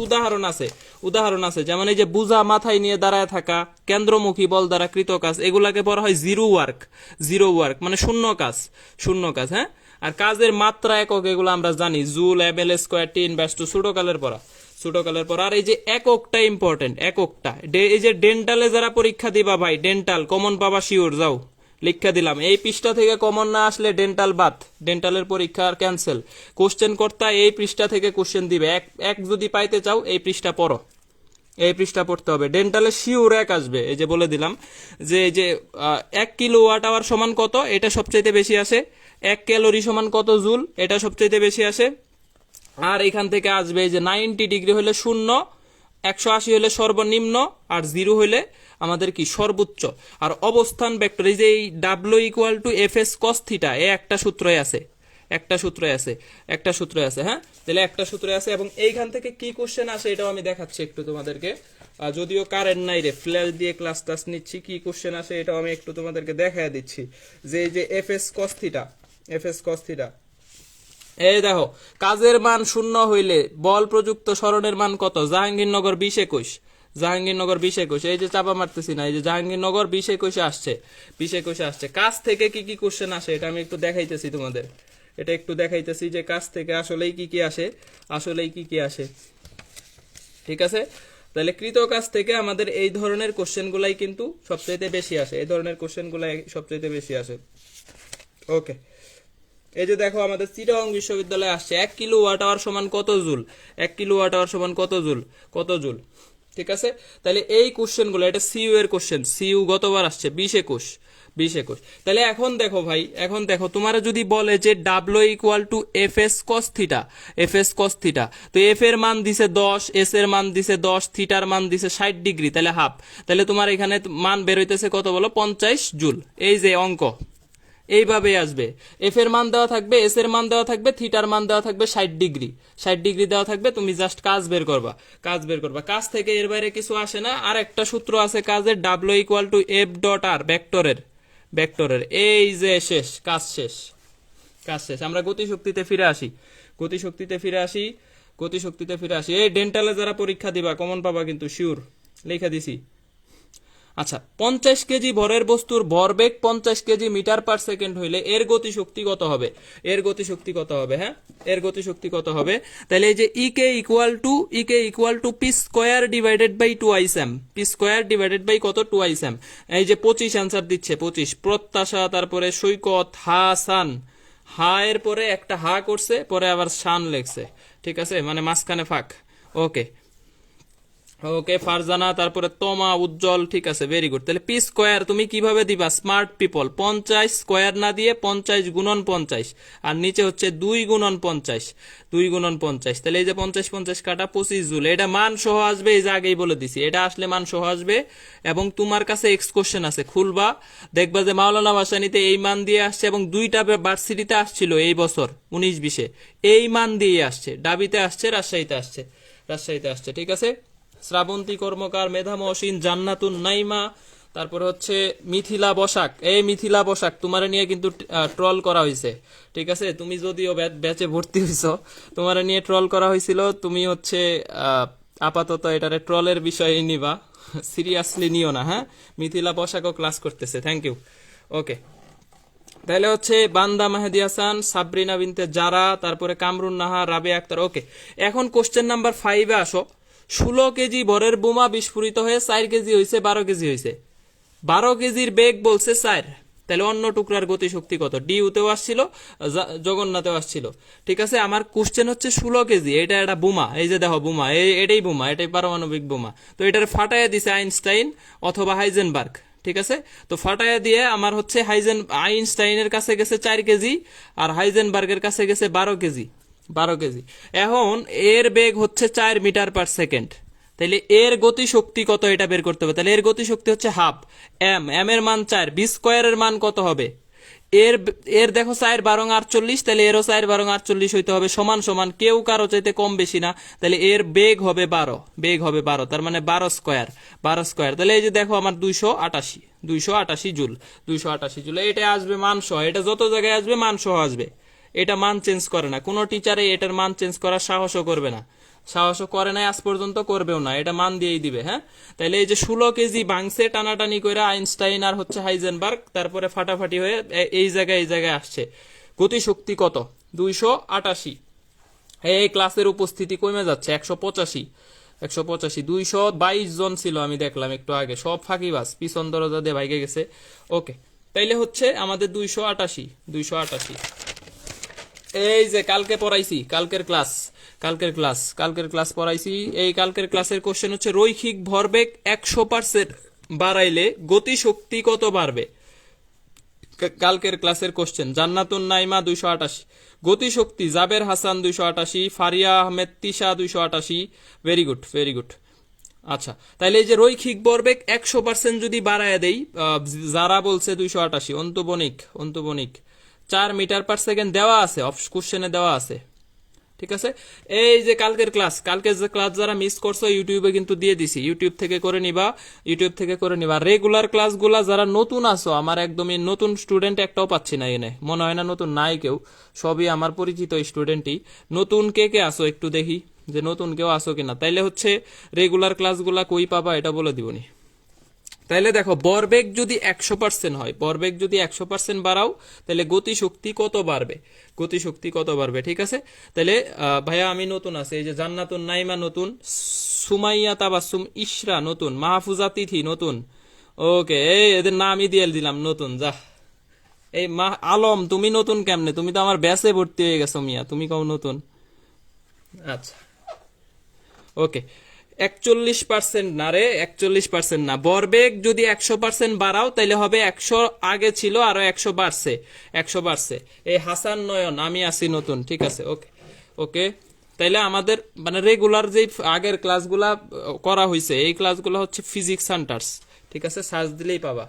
উদাহরণ আছে, যেমন এই যে বুঝা মাথায় নিয়ে দাঁড়ায় থাকা, কেন্দ্রমুখী বল দ্বারা কৃত কাজ, এগুলাকে বলা হয় জিরো ওয়ার্ক, মানে শূন্য কাজ। হ্যাঁ, আর কাজের মাত্রা একক এগুলো আমরা জানি, joule, ML square, T inverse two, ছোটকালের পর। আর এই যে এককটা ইম্পর্টেন্ট, এই যে ডেন্টালে যারা পরীক্ষা দিবা ভাই, ডেন্টাল কমন পাবা শিওর, যাও লিখা দিলাম। এই পৃষ্ঠা থেকে কমন না আসলে ডেন্টাল বাদ, ডেন্টালের পরীক্ষা ক্যান্সেল। কোশ্চেন কর্তা এই পৃষ্ঠা থেকে কোশ্চেন দিবে, এক যদি পাইতে চাও এই পৃষ্ঠা পড়ো, এই পৃষ্ঠা পড়তে হবে। ডেন্টালে শিওর 1 আসবে, এই যে বলে দিলাম যে এই যে 1 কিলোওয়াট আওয়ার সমান কত, এটা সবচাইতে বেশি আসে। 1 ক্যালোরি সমান কত জুল, এটা সবচাইতে বেশি আসে। আর এখান থেকে আসবে এই যে 90 ডিগ্রি হলে শূন্য, 180 হলে সর্বনিম্ন, আর 0 হলে আমাদের কি সর্বোচ্চ। আর অবস্থান ভেক্টর, এই যে এই W equal to F S cos theta, একটা সূত্রই আছে। হ্যাঁ, তাহলে একটা সূত্র আছে, এবং এইখান থেকে কি কোশ্চেন আসে এটাও আমি দেখাচ্ছি একটু তোমাদেরকে। যদিও কারেন্ট নাই রে, ফ্ল্যাশ দিয়ে ক্লাস নিচ্ছি, কি কোশ্চেন আসে এটাও আমি একটু তোমাদেরকে দেখায় দিচ্ছি। যে এই যে এফ এস কস থিটা, এই দেখো, কাজের মান শূন্য হইলে বল প্রযুক্ত সরণের মান কত? জাহাঙ্গীরনগর 20-21, এই যে চাপা মারতেছি না, এই যে জাহাঙ্গীরনগর 20-21 আসছে। কাজ থেকে কি কি কোশ্চেন আসে এটা আমি একটু দেখাইতেছি তোমাদের, যে কাজ থেকে আসলেই কি কি আসে। ঠিক আছে, তাহলে কৃত কাজ থেকে আমাদের এই ধরনের কোশ্চেন গুলাই কিন্তু সবচাইতে বেশি আসে, ওকে। এই যে দেখো, আমাদের চিটাগং বিশ্ববিদ্যালয়ে আসছে 1 কিলোওয়াট আওয়ার সমান কত জুল, ঠিক আছে। তাহলে এই কোশ্চেন গুলো, এটা সিইউ এর কোশ্চেন, সিইউ গতবার আসছে 20-21। তাহলে এখন দেখো তোমার যদি বলে যে W equal to F S cos theta, তো এফ এর মান দিছে 10, এস এর মান দিছে 10, থিটার মান দিছে 60 ডিগ্রি, তাহলে হাফ। তাহলে তোমার এখানে মান বের হইতেছে কত বলো? 50 জুল। এই যে অঙ্ক এইভাবে আসবে, এফ এর মান দেওয়া থাকবে, এস এর মান দেওয়া থাকবে, থিটার মান দেওয়া থাকবে 60 ডিগ্রি দেওয়া থাকবে, তুমি জাস্ট কাজ বের করবা। কাজ থেকে এর বাইরে কিছু আসে না। আর একটা সূত্র আছে কাজের, W equal to F dot R, ভেক্টরের। এই যে কাজ শেষ। আমরা গতিশক্তিতে ফিরে আসি। এই ডেন্টালে যারা পরীক্ষা দিবা কমন পাবা কিন্তু শিওর, লেখা দিছি। আচ্ছা, 50 কেজি ভরের বস্তুর ভরবেগ 50 কেজি মিটার পার সেকেন্ড হইলে এর গতিশক্তি কত হবে? হ্যাঁ, এর গতিশক্তি কত হবে? তাহলে এই যে EK equal to P square divided by 2 m, P square divided by কত? 2 m। এই যে 25 অ্যান্সার দিচ্ছে, 25। প্রত্যাশা, তারপরে সৈকত, হাসান, হা এর পরে একটা হা করছে, পরে আবার শান লেখছে, ঠিক আছে, মানে মাঝখানে ফাঁক, ওকে। ফারজানা, তারপরে তমা, উজ্জ্বল, ঠিক আছে, ভেরি গুড। তাহলে পি স্কোয়ার তুমি কিভাবে দিবা? স্মার্ট পিপল, 50 স্কোয়ার না দিয়ে 50 গুণন 50, আর নিচে হচ্ছে 2 গুণন 50। তাহলে এই যে 50 কাটা 25 জুল, এটা মান সহ আসবে, এই যে আগেই বলে দিছি, এটা আসলে মান সহ আসবে। এবং তোমার কাছে এক্স কোশ্চেন আছে, খুলবা, দেখবা যে মাওলানা ভাসানীতে এই মান দিয়ে আসছে, এবং 2টা ভার্সিটিতে আসছিল এই বছর 19-20-এ এই মান দিয়ে আসছে, ডাবিতে আসছে, রাজশাহীতে আসছে, ঠিক আছে। শ্রাবন্তী কর্মকার, মেধা মহসিন, জান্নাতুন নাইমা, তারপরে হচ্ছে মিথিলা বসাক। এই মিথিলা বসাক, তোমার নিয়ে কিন্তু ট্রল করা হয়েছে, ঠিক আছে। তুমি যদিও ব্যাচে ভর্তি হইছো, তোমার নিয়ে ট্রল করা হয়েছিল। তুমি হচ্ছে আপাতত এটারে ট্রলের বিষয়ে নিবা, সিরিয়াসলি নিও না। হ্যাঁ, মিথিলা পোশাকও ক্লাস করতেছে, থ্যাংক ইউ। ওকে, তাহলে হচ্ছে বান্দা মেহেদি হাসান, সাবরিনা বিনতে জারা, তারপরে কামরুন নাহার, রাবিয়া আক্তার। ওকে, এখন কোশ্চেন নাম্বার 5-এ আসো। 16 কেজি ভরের বোমা বিস্ফোরিত হয়ে 4 কেজি হয়েছে, 12 কেজি হয়েছে। 12 কেজির বেগ বলছে 4, তাহলে অন্য টুকরার গতিশক্তি কত? ডিউতেও আসছিল, জগন্নাথেও আসছিল। ঠিক আছে, আমার কোশ্চেন হচ্ছে 16 কেজি, এটা একটা বোমা, এই যে দেখো বোমা, এটাই বোমা, এটাই পারমাণবিক বোমা। তো এটার ফাটাইয়া দিছে আইনস্টাইন অথবা হাইজেনবার্গ। ঠিক আছে, তো ফাটাইয়া দিয়ে আমার হচ্ছে আইনস্টাইনের কাছে গেছে 4 কেজি, আর হাইজেনবার্গের কাছে গেছে 12 কেজি। 12 কেজি। এখন এর বেগ হচ্ছে 4 মিটার পার সেকেন্ড, তাহলে এর গতি শক্তি কত এটা বের করতে হবে। তাহলে এর গতি শক্তি হচ্ছে হাফ এম, এম এর মান 4, বি স্কোয়ারের মান কত হবে? এর এর দেখো 4 12 48, তাহলে এরও 4 12 48 হইতে হবে, সমান সমান, কেউ কারো চাইতে কম বেশি না। তাহলে এর বেগ হবে 12, বেগ হবে 12, তার মানে 12 স্কোয়ার, 12 স্কোয়ার। তাহলে এই যে দেখো আমার 288 জুল, 288 জুল। এটা আসবে মান সহ, এটা যত জায়গায় আসবে মান সহ আসবে, এটা মান চেঞ্জ করে না। কোনো টিচারে এটার মান চেঞ্জ করার সাহসও করবে না, সাহসও করে নাই আজ পর্যন্ত, করবেও না, এটা মান দিয়েই দিবে। হ্যাঁ, তাইলে এই যে 16 কেজি ভাঙছে টানাটানি করে আইনস্টাইন আর হচ্ছে হাইজেনবার্গ, তারপরে ফাটাফাটি হয়ে এই জায়গায় আসছে। গতিশক্তি কত? 288। এই ক্লাসের উপস্থিতি কমে যাচ্ছে, 185, 222 জন ছিল আমি দেখলাম একটু আগে, সব ফাঁকিবাজ, পিছন দরজা দিয়ে ভাইগে গেছে। ওকে, তাইলে হচ্ছে আমাদের 288। এই যে কালকে পড়াইছি, কালকের ক্লাস পড়াইছি। এই কালকের ক্লাসের কোশ্চেন হচ্ছে রৈখিক ভরবেগ 100% বাড়াইলে গতিশক্তি কত বাড়বে? কালকের ক্লাসের কোশ্চেন। জান্নাতুন নাইমা 288, গতিশক্তি Jaber Hasan 288, Faria Ahmed Tisha 288। Very good, very good. আচ্ছা, তাইলে এই যে রৈখিক ভরবেগ 100% যদি বাড়ায় দেই, যারা বলছে 288, অন্তবণিক 4 মিটার পার সেকেন্ড দেওয়া আছে, কোশ্চেনে দেওয়া আছে। ঠিক আছে, এই যে কালকের ক্লাস যারা মিস করছো ইউটিউবে কিন্তু দিয়ে দিছি, ইউটিউব থেকে করে নিবা। রেগুলার ক্লাসগুলা যারা নতুন আসো, আমার একদমই নতুন স্টুডেন্ট একটাও পাচ্ছি না, এনে মনে হয় না নতুন নাই কেউ, সবই আমার পরিচিত স্টুডেন্টই। নতুন কে আসো একটু দেখি যে নতুন কেউ আসো কিনা, তাইলে হচ্ছে রেগুলার ক্লাসগুলা কই পাবা এটা বলে দিবনি। তাইলে দেখো, ভরবেগ যদি 100% হয়, ভরবেগ যদি 100% বাড়াও, তাহলে গতিশক্তি কত বাড়বে? ঠিক আছে, তাহলে ভাইয়া আমি নতুন আছে, এই যে জান্নাতুন নাইমা নতুন, সুমাইয়া তাবাসুম ইশরা নতুন, মাহফুজা তিথি নতুন। ওকে, এই এদের নামই দিয়ে দিলাম নতুন, যা। এই আলম তুমি নতুন কেমনে? তুমি তো আমার ব্যাসে ভর্তি হয়ে গেছো মিয়া, তুমি কও নতুন। আচ্ছা, ওকে, 41% না রে, 41% না। ভরবেগ যদি 100% বাড়াও, তাইলে হবে 100 আগে ছিল, আরো 100 বাড়ছে। এই হাসান নয়ন, আমি আসি নতুন। ঠিক আছে, ওকে ওকে। তাইলে আমাদের মানে রেগুলার যে আগের ক্লাসগুলা করা হয়েছে, এই ক্লাসগুলো হচ্ছে ফিজিক্স সেন্টার্স। ঠিক আছে, সার্চ দিলেই পাবা।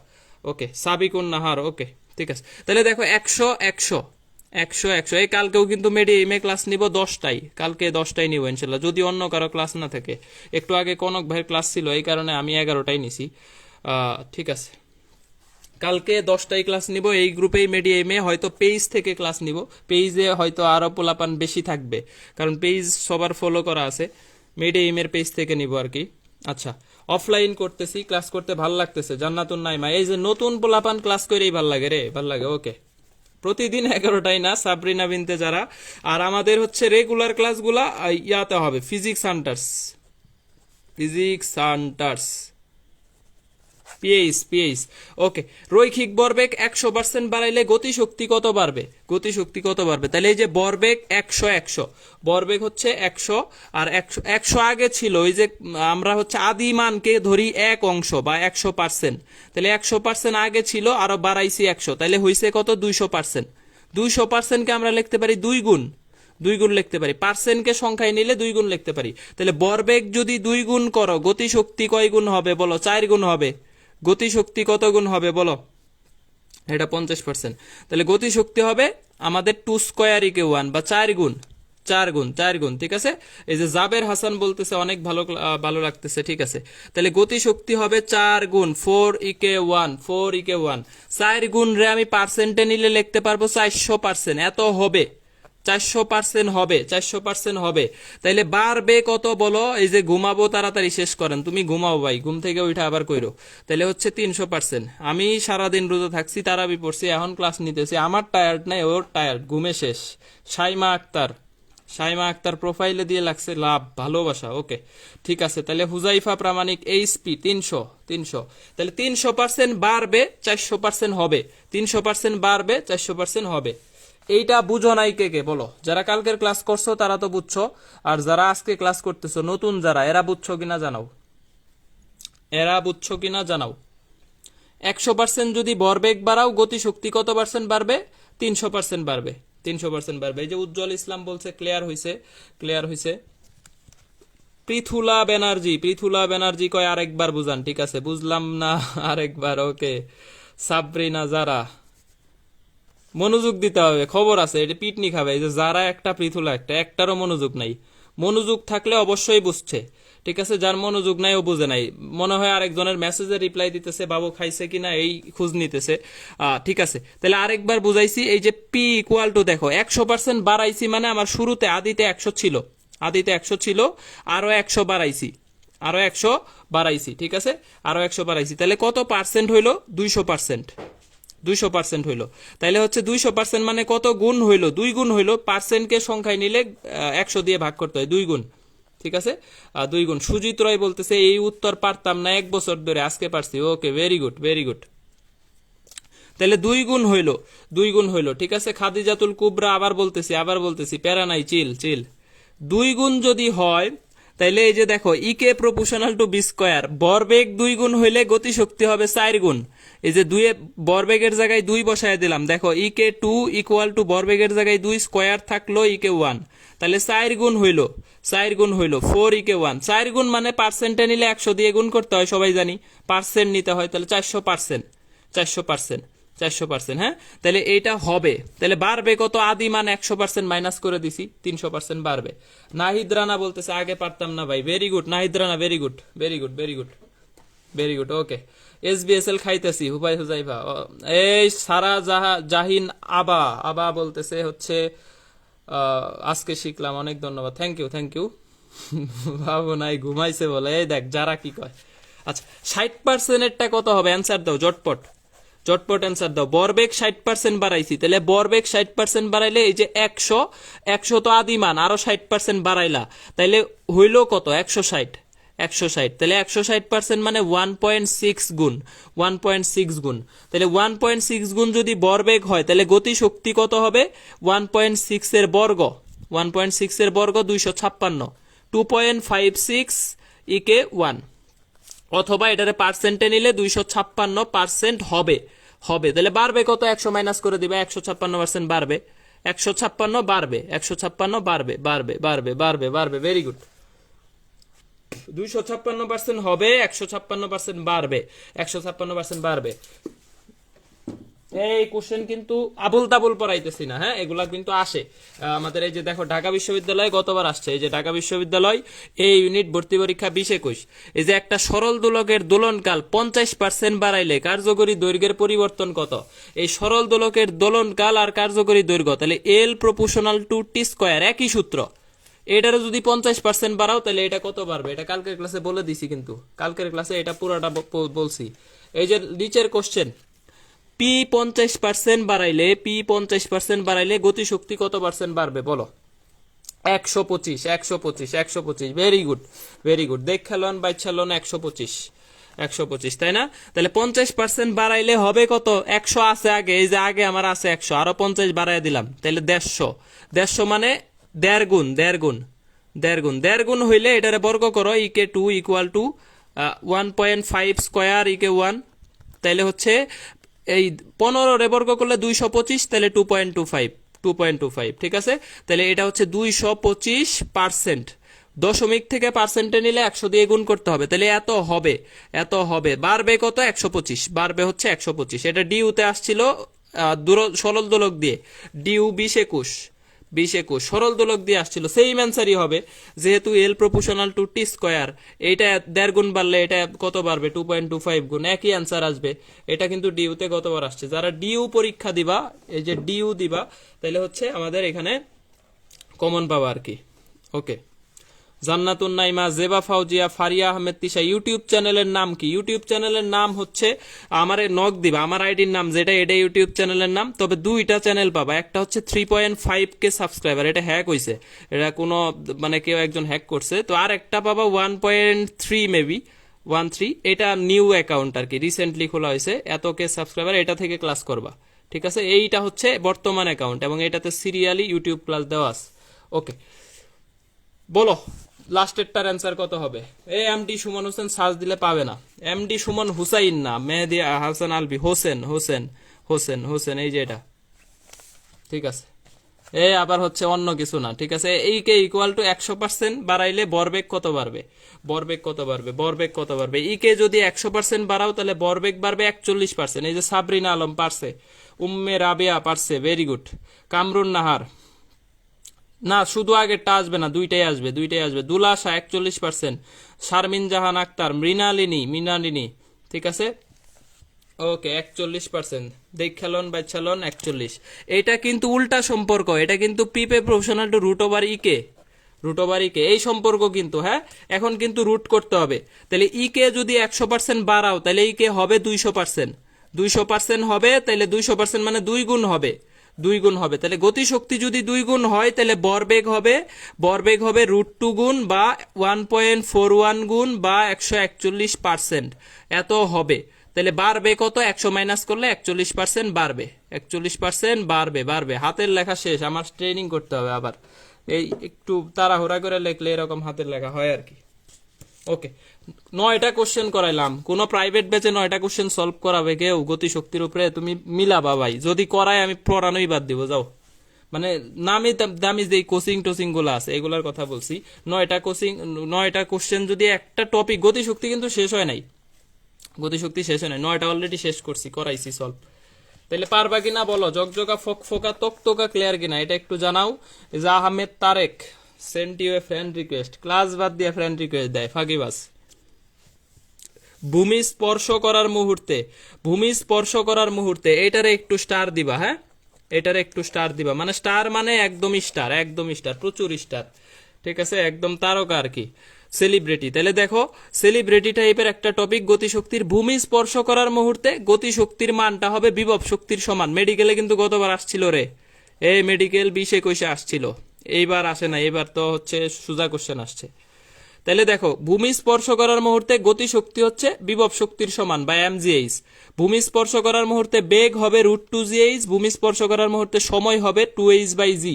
ওকে, সাবিকুন নাহার। ওকে, ঠিক আছে। তাহলে দেখো 100 এই কালকেও কিন্তু এমএ ক্লাস নিব 10টাই, কালকে 10টাই নিব ইনশাল্লাহ, যদি অন্য কারো ক্লাস না থাকে। একটু আগে কনক ভাইয়ের ক্লাস ছিল, এই কারণে আমি 11টাই নিছি। ঠিক আছে, কালকে 10টাই ক্লাস নিব এই গ্রুপেই এমএ, হয়তো পেজ থেকে ক্লাস নিব, পেজে হয়তো আরো পোলাপান বেশি থাকবে, কারণ পেজ সবার ফলো করা আছে। এর পেজ থেকে নিব আর কি। আচ্ছা, অফলাইন করতেছি, ক্লাস করতে ভালো লাগতেছে। জান্নাতুন নাইমা, এই যে নতুন পোলাপান ক্লাস করেই ভাল লাগে রে, ভাল লাগে। ওকে, প্রতিদিন 11টাই না, সাবরিনা বিনতে যারা। আর আমাদের হচ্ছে রেগুলার ক্লাসগুলা ইয়াতে হবে, ফিজিক্স সান্টার্স, পিএইচ। ওকে, রৈখিক ভরবেগ 100% বাড়াইলে গতিশক্তি কত বাড়বে? তাহলে এই যে ভরবেগ 100, ভরবেগ হচ্ছে 100, আর 100 আগে ছিল, ওই যে আমরা হচ্ছে আদি মানকে ধরি 1 অংশ বা 100%, তাহলে 100% আগে ছিল, আরো বাড়াইছি 100, তাহলে হইছে কত? 200%। 200%কে আমরা লিখতে পারি 2 গুণ লিখতে পারি, পার্সেন্টকে সংখ্যায় নিলে 2 গুণ লিখতে পারি। তাহলে ভরবেগ যদি 2 গুণ করো, গতিশক্তি কয় গুণ হবে বলো? 4 গুণ হবে। গতিশক্তি কত গুণ হবে বলো? এটা 50%। তাহলে গতিশক্তি হবে আমাদের 2 স্কয়ার ইকে 1, বা 4 গুণ। ঠিক আছে, এই যে জাবের হাসান বলতেছে অনেক ভালো লাগতেছে। ঠিক আছে, তাহলে গতিশক্তি হবে 4 গুণ 4 ইকে 1, 4 গুণ রে আমি পার্সেন্টে নিলে লিখতে পারবো 400%, এত হবে। 400% হবে, 400% হবে। তাইলে বাড়বে কত বলো? এই যে ঘুমাবো, তাড়াতাড়ি শেষ করেন, তুমি ঘুমাও ভাই, ঘুম থেকে উঠে আবার কইরো। তাইলে হচ্ছে 300%। আমি সারাদিন রোজা থাকছি, তারাবি পড়ছি, এখন ক্লাস নিতেছি, আমার টায়ার্ড নাই, ওর টায়ার্ড, ঘুমে শেষ। শাইমা আক্তার, শাইমা আক্তার প্রোফাইলে দিয়ে লাগছে লাভ ভালোবাসা, ওকে ঠিক আছে। তাহলে হুজাইফা প্রামাণিক এইচপি 300, তাহলে 300% বাড়বে, 400% হবে। 300% বাড়বে, 400% হবে। এইটা বুঝো নাই কে কে বলো? যারা কালকের ক্লাস করছো তারা তো বুঝছো, আর যারা আজকে ক্লাস করতেছো নতুন যারা, এরা বুঝছো কিনা জানাও, এরা বুঝছো কিনা জানাও। 100% যদি ভরবেগ বাড়াও, গতিশক্তি কত পার্সেন্ট বাড়বে? 300% বাড়বে, 300% বাড়বে। এই যে উজ্জ্বল ইসলাম বলছে ক্লিয়ার হইছে, ক্লিয়ার হইছে। পৃথুলা ব্যানার্জি, পৃথুলা ব্যানার্জি কয় আরেকবার বুঝান। ঠিক আছে, বুঝলাম না, আরেকবার, ওকে। সাবরিনা যারা, মনোযোগ দিতে হবে, খবর আছে, এটা পিটনি খাবে। এই যে যারা একটা, পৃথুলা একটা, একটারও মনোযোগ নাই। মনোযোগ থাকলে অবশ্যই বুঝছে, ঠিক আছে। যার মনোযোগ নাই ও বুঝে নাই, মনে হয় আরেকজনের মেসেজে রিপ্লাই দিতেছে, বাবু খাইছে কিনা এই খোঁজ নিতেছে। ঠিক আছে, তাহলে আরেকবার বুঝাইছি। এই যে পি ইকুয়াল টু, দেখো 100% বাড়াইছি মানে আমার শুরুতে আদিতে 100 ছিল, আদিতে 100 ছিল, আরো 100 বাড়াইছি, আরো 100 বাড়াইছি, ঠিক আছে, আরো 100 বাড়াইছি। তাহলে কত পার্সেন্ট হইলো? 200%, 200% হইলো। তাইলে হচ্ছে 200% মানে কত গুণ হইলো? 2 গুণ হইলো। পার্সেন্টকে সংখ্যায় নিলে 100 দিয়ে ভাগ করতে হয়, 2 গুণ, ঠিক আছে, 2 গুণ। সুজিত রয় বলতেছে এই উত্তর পারতাম না 1 বছর ধরে, আজকে পারছি, ওকে, ভেরি গুড, ভেরি গুড। তাহলে 2 গুণ হইলো, 2 গুণ হইলো, ঠিক আছে। খাদিজাতুল কুবরা আবার বলতেছি, প্যারা নাই, চিল চিল। 2 গুণ যদি হয়, তাইলে এই যে দেখো ইকে প্রপোর্শনাল টু বি স্কয়ার, ভরবেগ 2 গুণ হইলে গতিশক্তি হবে 4 গুণ। এই যে 2 ভরবেগের জায়গায় 2 বসায় দিলাম, দেখো ইকে 2 ইকুয়াল টু ভরবেগের জায়গায় 2 স্কয়ার থাকলো ইকে 1, তাহলে 4 গুণ হইলো, 4 গুণ হইলো 4 ইকে 1। 4 গুণ মানে পার্সেন্টে নিলে 100 দিয়ে গুণ করতে হয়, সবাই জানি, পার্সেন্ট নিতে হয়, তাহলে 400%, 400%, 400%, হ্যাঁ। তাহলে এইটা হবে। তাহলে বাড়বে কত? আদি মান 100% মাইনাস করে দিছি, 300% বাড়বে। নাহিদ রানা বলতেছে আগে পারতাম না ভাই, very good Nahid Rana, very good, very good, very good, very good, okay. SBSL খাইতেছি, হুবাই হুজাইফা। এই সারা জাহিন আবা, আবা বলতেছে হচ্ছে আজকে শিখলাম, অনেক ধন্যবাদ, থ্যাংক ইউ, থ্যাংক ইউ। বাবু নাই ঘুমাইছে বলে, এই দেখ যারা কি কয়। আচ্ছা, 60%-এরটা কত হবে? অ্যান্সার দাও জটপট, চটপট অ্যান্সার দাও। ভরবেগ 60% বাড়াইছি, তাহলে ভরবেগ 60% বাড়াইলে এই যে 100 তো আদিমান, আরো 60% বাড়াইলা, তাইলে হইলো কত? 160, 160। তাহলে 160% মানে 1.6 গুণ, 1.6 গুণ। তাহলে 1.6 গুণ যদি ভরবেগ হয়, তাহলে গতিশক্তি কত হবে? 1.6 এর বর্গ, 1.6 এর বর্গ 256, 2.56 ইকে 1। অথবা এটারে পার্সেন্টে নিলে 256% হবে, হবে। তাহলে বাড়বে কত? 100 মাইনাস করে দিবে, 156% বাড়বে, 156 বাড়বে, 156 বাড়বে, বাড়বে, বাড়বে, বাড়বে, বাড়বে, ভেরি গুড। 256% হবে, 156% বাড়বে, 156% বাড়বে। এই কোশ্চেন কিন্তু আবুল তাবুল পড়াইতেছি না, হ্যাঁ, এগুলা কিন্তু আসে আমাদের। এই যে দেখো ঢাকা বিশ্ববিদ্যালয়ে গতবার আসছে, এই যে ঢাকা বিশ্ববিদ্যালয় এই ইউনিট ভর্তি পরীক্ষা 20-21, এই যে একটা সরল দোলকের দোলনকাল 50% বাড়াইলে কার্যকরী দৈর্ঘ্যের পরিবর্তন কত? এই সরল দোলকের দোলনকাল আর কার্যকরী দৈর্ঘ্য, তাহলে এল প্রপোর্শনাল টু টি স্কয়ার, একই সূত্র। এটারও যদি 50% বাড়াও, তাহলে এটা কত বাড়বে? এটা কালকের ক্লাসে বলে দিছি, কিন্তু কালকের ক্লাসে এটা পুরোটা বলছি। এই যে নিচের কোশ্চেন, পি 50% বাড়াইলে, পি 50% বাড়াইলে গতিশক্তি কত পার্সেন্ট বাড়বে বলো? 125, 125, 125, ভেরি গুড, ভেরি গুড। দেখলন বাইছালন 125, 125, তাই না? তাহলে 50% বাড়াইলে হবে কত? 100 আছে আগে, এই যে আগে আমার আছে 100, আরো 50 বাড়াই দিলাম, তাহলে 150, 150 মানে 1.5 গুণ, 1.5 গুণ, 1.5 গুণ, 1.5 গুণ হইলে এটারে বর্গ করো, ইকে 2 ইকুয়াল টু 1.5 স্কয়ার ইকে 1, তাইলে হচ্ছে এই 15 রে বর্গ করলে 225, তাহলে 2.25, 2.25, ঠিক আছে। তাহলে এটা হচ্ছে 225%, দশমিক থেকে পার্সেন্টে নিলে 100 দিয়ে গুণ করতে হবে, তাহলে এত হবে, এত হবে। বাড়বে কত? 125, বাড়বে হচ্ছে 125। এটা ডিউতে আসছিল সরল দোলক দিয়ে, ডিউ 20-21, 20-21 সরল দোলক দিয়ে আসছিল, সেম অ্যান্সারই হবে, যেহেতু এল প্রপোর্শনাল টু টি স্কয়ার। এইটা 1.5 গুণ বাড়লে এটা কত বাড়বে? 2.25 গুণ, একই অ্যান্সার আসবে। এটা কিন্তু ডিউতে গতবার আসছে। যারা ডিউ পরীক্ষা দিবা, এই যে ডিউ দিবা, তাহলে হচ্ছে আমাদের এখানে কমন পাবা আর কি। ওকে, জান্নাতুন নাইমা, জেবা ফাউজিয়া, ফারিয়া আহমেদ তিশা। ইউটিউব চ্যানেলের নাম কি? ইউটিউব চ্যানেলের নাম হচ্ছে, আমারে নক দিবা, আমার আইডির নাম যেটা, এটা ইউটিউব চ্যানেলের নাম। তবে দুইটা চ্যানেল পাবা, একটা হচ্ছে 3.5K সাবস্ক্রাইবার, এটা হ্যাক হইছে, এটা কোনো মানে কেউ একজন হ্যাক করছে। তো আর একটা পাবা 1.3 মেবি 1.3, এটা নিউ অ্যাকাউন্ট আর কি, রিসেন্টলি খোলা হয়েছে, এত কে সাবস্ক্রাইবার, এটা থেকে ক্লাস করবা। ঠিক আছে, এইটা হচ্ছে বর্তমান অ্যাকাউন্ট এবং এটাতে সিরিয়ালি ইউটিউব ক্লাস দেওয়া আছে। ওকে, বলো লাস্টেরটার অ্যান্সার কত হবে? এমডি সুমন হোসেন সার্চ দিলে পাবে না, এমডি সুমন হুসাইন না, মেহেদি হাসান আলভি, হোসেন হোসেন হোসেন হোসেন, এই যে এটা। ঠিক আছে, আবার হচ্ছে অন্য কিছু না। ঠিক আছে, এই কে ইকুয়াল টু 100% বাড়াইলে বরবেগ কত বাড়বে? বরবেগ কত বাড়বে? বরবেগ কত বাড়বে? ই কে যদি 100% বাড়াও তাহলে বরবেগ বাড়বে 41%। এই যে সাবরিনা আলম পারছে, উম্মে রাবেয়া পারছে, ভেরি গুড। কামরুন নাহার, না শুধু আগেরটা আসবে না, দুইটাই আসবে, দুইটাই আসবে। দুলাশা 41%, শারমিন জাহান আক্তার, মৃণালিনী। ঠিক আছে, ওকে 41%। দেখলন বাইছালন 41। এটা কিন্তু উল্টা সম্পর্ক, এটা কিন্তু পিপে proportional to root over EK, root over EK এই সম্পর্ক কিন্তু। হ্যাঁ, এখন কিন্তু রুট করতে হবে। তাহলে ইকে যদি 100% বাড়াও তাহলে ইকে হবে 200%, 200% হবে, তাহলে 200% মানে 2 গুণ হবে, 2 গুণ হবে। তাহলে গতিশক্তি যদি 2 গুণ হয় তাহলে বরবেগ হবে √2 গুণ বা 1.41 গুণ বা 141%, এত হবে। তাহলে বাড়বে কত? 100 মাইনাস করলে 41% বাড়বে, 41% বাড়বে। হাতের লেখা শেষ, আমার ট্রেনিং করতে হবে আবার, এই একটু তাড়াহুড়া করে লেখলে এরকম হাতের লেখা হয় আর কি। ওকে, 9টা কোশ্চেন করাইলাম, কোন প্রাইভেট ব্যাচে 9টা কোশ্চেন সলভ করাবে কেউ গতিশক্তির উপরে? তুমি মিলাবা ভাই, যদি করায় আমি পড়ানোই বাদ দিব, যাও। মানে নামি দামি যে কোচিং টোচিং গুলো আছে এগুলার কথা বলছি। 9টা কোশ্চেন যদি একটা টপিক, গতিশক্তি কিন্তু শেষ হয় নাই, গতিশক্তি শেষ হয় নাই, 9টা অলরেডি শেষ করছি, করাইছি সলভ। তাহলে পারবা কিনা বলো, জকজকা ফকফকা তকতকা ক্লিয়ার কিনা এটা একটু জানাও। যে Ahmed Tarek, send you a friend request, class বাদ দিয়ে ফ্রেন্ড রিকোয়েস্ট দেয়, ফাঁকিবাজ। ভূমি স্পর্শ করার মুহূর্তে এটারে একটু স্টার দিবা। হ্যাঁ, এটারে একটু স্টার দিবা, মানে স্টার মানে একদমই স্টার, প্রচুর স্টার। ঠিক আছে, একদম তারকা আর কি, সেলিব্রিটি। তাহলে দেখো, সেলিব্রিটি টাইপের একটা টপিক, গতিশক্তির ভূমি স্পর্শ করার মুহূর্তে গতিশক্তির মানটা হবে বিভব শক্তির সমান। মেডিকেলে কিন্তু গতবার আসছিল রে, এই মেডিকেল 20-21 আসছিল, এইবার আসে না, এবার তো হচ্ছে সুজা কোশ্চেন আসছে। তাহলে দেখো, ভূমি স্পর্শ করার মুহূর্তে গতিশক্তি হচ্ছে বিভব শক্তির সমান বা mgh। ভূমি স্পর্শ করার মুহূর্তে বেগ হবে √2gh, ভূমি স্পর্শ করার মুহূর্তে সময় হবে 2h/g,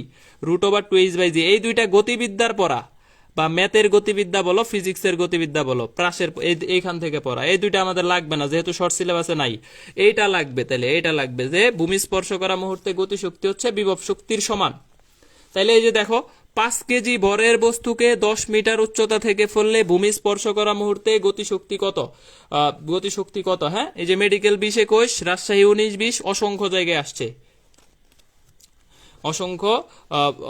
√2h/g। এই দুইটা গতিবিদ্যার পড়া বা ম্যাথের গতিবিদ্যা বলো, ফিজিক্সের গতিবিদ্যা বলো, প্রাসের এইখান থেকে পড়া। এই দুইটা আমাদের লাগবে না, যেহেতু শর্ট সিলেবাসে নাই। এইটা লাগবে, তাহলে এইটা লাগবে যে ভূমি স্পর্শ করার মুহূর্তে গতিশক্তি হচ্ছে বিভব শক্তির সমান। তাইলে এই যে দেখো, 5 কেজি ভরের বস্তুকে 10 মিটার উচ্চতা থেকে ফেললে ভূমি স্পর্শ করা মুহূর্তে গতিশক্তি কত? হ্যাঁ, এই যে মেডিকেল 20-21, রাজশাহী 19-20, অসংখ্য জায়গায় আসছে,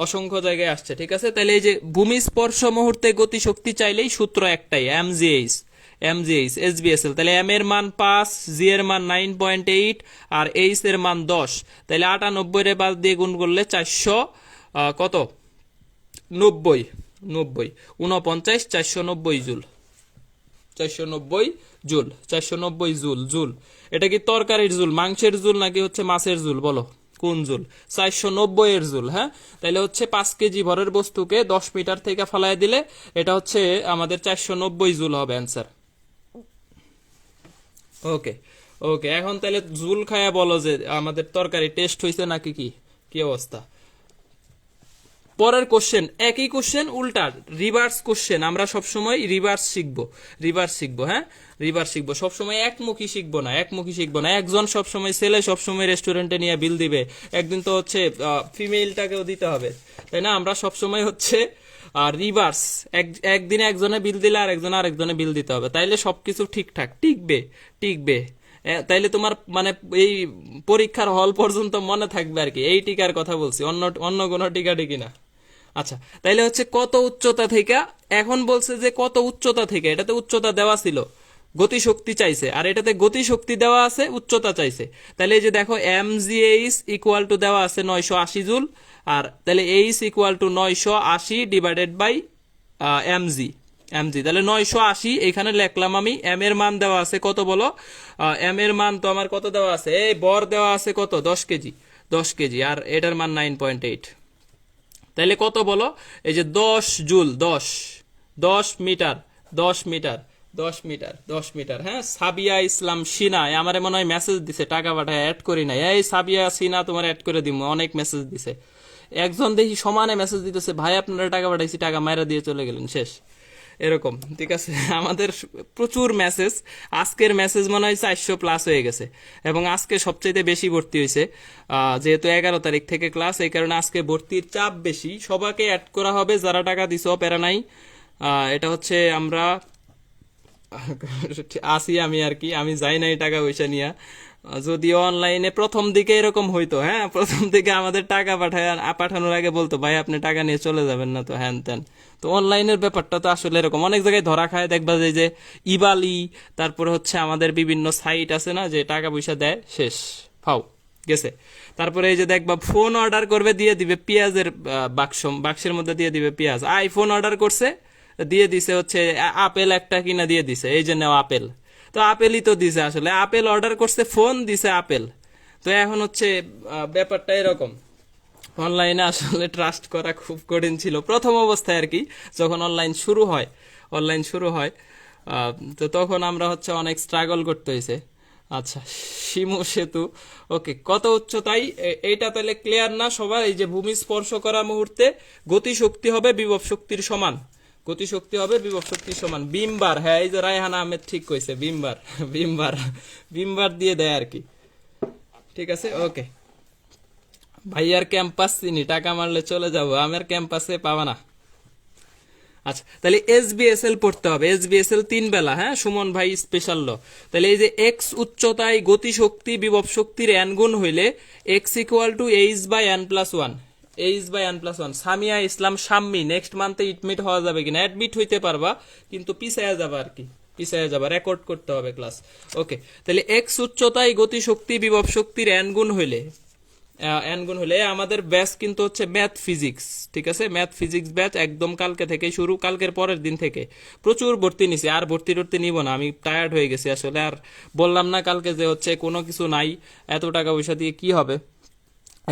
অসংখ্য জায়গায় আসছে। ঠিক আছে, তাহলে এই যে ভূমি স্পর্শ মুহূর্তে গতিশক্তি চাইলেই সূত্র একটাই, mgh, SBSL। তাহলে m এর মান 5, g এর মান 9.8 আর h এর মান 10। তাহলে 98 রে বাদ দিয়ে গুণ করলে 400 কত 90 49 490 জুল, 490 জুল। এটা কি তরকারির জুল, মাংসের জুল নাকি হচ্ছে মাছের জুল? বলো কোন জুল? 490 এর জুল। হ্যাঁ, তাহলে হচ্ছে 5 কেজি ভরের বস্তুকে 10 মিটার থেকে ফালাই দিলে এটা হচ্ছে আমাদের 490 জুল হবে অ্যান্সার। ওকে, এখন তাহলে জুল খায়া বলো যে আমাদের তরকারি টেস্ট হয়েছে নাকি, কি অবস্থা। পরের কোশ্চেন, একই কোশ্চেন উল্টা রিভার্স কোশ্চেন। আমরা সবসময় রিভার্স শিখবো। হ্যাঁ, রিভার্স শিখবো সবসময়, একমুখী শিখবো না। একজন সবসময় ছেলে সবসময় রেস্টুরেন্টে নিয়ে বিল দিবে, একদিন তো হচ্ছে ফিমেলটাকেও দিতে হবে, তাই না? আমরা সবসময় হচ্ছে রিভার্স, একদিনে একজনে বিল দিলে আর আরেকজনে বিল দিতে হবে, তাইলে সবকিছু ঠিকঠাক টিকবে। তাইলে তোমার মানে এই পরীক্ষার হল পর্যন্ত মনে থাকবে আর কি। এই টিকার কথা বলছি, অন্য কোনো টিকা টিকি না। আচ্ছা, তাইলে হচ্ছে কত উচ্চতা থেকে, এখন বলছে যে কত উচ্চতা থেকে, এটাতে উচ্চতা দেওয়া ছিল, গতিশক্তি চাইছে, আর এটাতে গতিশক্তি দেওয়া আছে, উচ্চতা চাইছে। তাহলে এই যে দেখো mgh ইকুয়াল টু দেওয়া আছে 980 জুল, আর তাহলে h equal to 980 divided by mg। তাহলে 980 এখানে লিখলাম আমি। m এর মান দেওয়া আছে কত বলো? m এর মান তো আমার কত দেওয়া আছে, এই বর দেওয়া আছে কত, 10 কেজি, 10 কেজি, আর এটার মান 9.8। তাহলে কত বলো? এই যে 10 joule, 10 meter, 10 meter, 10 meter, 10 meter. হ্যাঁ, সাবিয়া ইসলাম সিনা আমারে মনে হয় মেসেজ দিছে, টাকা পাঠায়, অ্যাড করি নাই। এই সাবিয়া সিনা তোমার অ্যাড করে দিব, অনেক মেসেজ দিছে। একজন দেখি সমানে মেসেজ দিতেছে, ভাই আপনারা টাকা পাঠাইছি, টাকা মাইরা দিয়ে চলে গেলেন, শেষ। এরকম, ঠিক আছে। আমাদের প্রচুর মেসেজ, আজকের মেসেজ মনে হয় 400 প্লাস হয়ে গেছে, এবং আজকে সবচেয়ে বেশি ভর্তি হয়েছে, যেহেতু 11 তারিখ থেকে ক্লাস, এই কারণে আজকে ভর্তির চাপ বেশি। সবাইকে অ্যাড করা হবে যারা টাকা দিছো, প্যারা নাই। এটা হচ্ছে আমরা আসি আমি আর কি, আমি যাই নাই টাকা পয়সা নিয়ে। যদিও অনলাইনে প্রথম দিকে এরকম হইতো, হ্যাঁ, প্রথম দিকে আমাদের টাকা পাঠানোর আগে বলতো ভাই আপনি টাকা নিয়ে চলে যাবেন না তো, হ্যান ত্যান। তো অনলাইনের ব্যাপারটা তো আসলে এরকম, অনেক জায়গায় ধরা খায়, দেখবা যে ইবালি, তারপরে হচ্ছে আমাদের বিভিন্ন সাইট আছে না, যে টাকা পয়সা দেয়, শেষ, ফাও গেছে। তারপরে এই যে দেখবা ফোন অর্ডার করবে, দিয়ে দিবে পেঁয়াজের বাক্সের মধ্যে দিয়ে দিবে পেঁয়াজ। আইফোন অর্ডার করছে, দিয়ে দিছে হচ্ছে আপেল একটা কিনা দিয়ে দিছে, এই যে নেও আপেল। তো আপেলই তো দিছে, আসলে আপেল অর্ডার করছে, ফোন দিছে আপেল। তো এখন হচ্ছে ব্যাপারটা এরকম। অনলাইনে আসলে ট্রাস্ট করা খুব কঠিন ছিল প্রথম অবস্থায় আর কি, যখন অনলাইন শুরু হয়। তো তখন আমরা হচ্ছে অনেক স্ট্রাগল করতে হয়েছে। আচ্ছা, শিমু সেতু, ওকে, কত উচ্চতায়, এইটা তাহলে ক্লিয়ার না সবার? এই যে ভূমি স্পর্শ করা মুহূর্তে গতিশক্তি হবে বিভব শক্তির সমান, গতিশক্তি হবে বিভব শক্তির সমান। বিমবার, হ্যাঁ, এই যে রায়হানা আহমেদ ঠিক কইছে, বিমবার দিয়ে দেয় আর কি, ঠিক আছে, ওকে। ভাইয়ার ক্যাম্পাস চিনি, টাকা মারলে চলে যাবো, আমার ক্যাম্পাসে পাবা না। আচ্ছা, তাহলে SBSL পড়তে হবে, SBSL 3 বেলা, হ্যাঁ, সুমন ভাই স্পেশাল ল। তাহলে এই যে x উচ্চতায় গতিশক্তি বিভব শক্তির n গুণ হইলে x equal to h/n+1, h/n+1। Samia Islam Shammi, next মান্থে এডমিট হওয়া যাবে কিনা? অ্যাডমিট হইতে পারবা, কিন্তু পিছায়া যাবা আর কি, পিছায়া যাবা, রেকর্ড করতে হবে ক্লাস, ওকে। তাহলে x উচ্চতায় গতিশক্তি বিভব শক্তির n গুণ হইলে, আমাদের ব্যাচ কিন্তু হচ্ছে ম্যাথ ফিজিক্স, ঠিক আছে, ম্যাথ ফিজিক্স ব্যাচ একদম কালকে থেকে শুরু, কালকের পরের দিন থেকে প্রচুর ভর্তি নিছি, আর ভর্তি নিব না, আমি টায়ার্ড হয়ে গেছি আসলে। আর বললাম না কালকে যে হচ্ছে কোনো কিছু নাই, এত টাকা পয়সা দিয়ে কি হবে,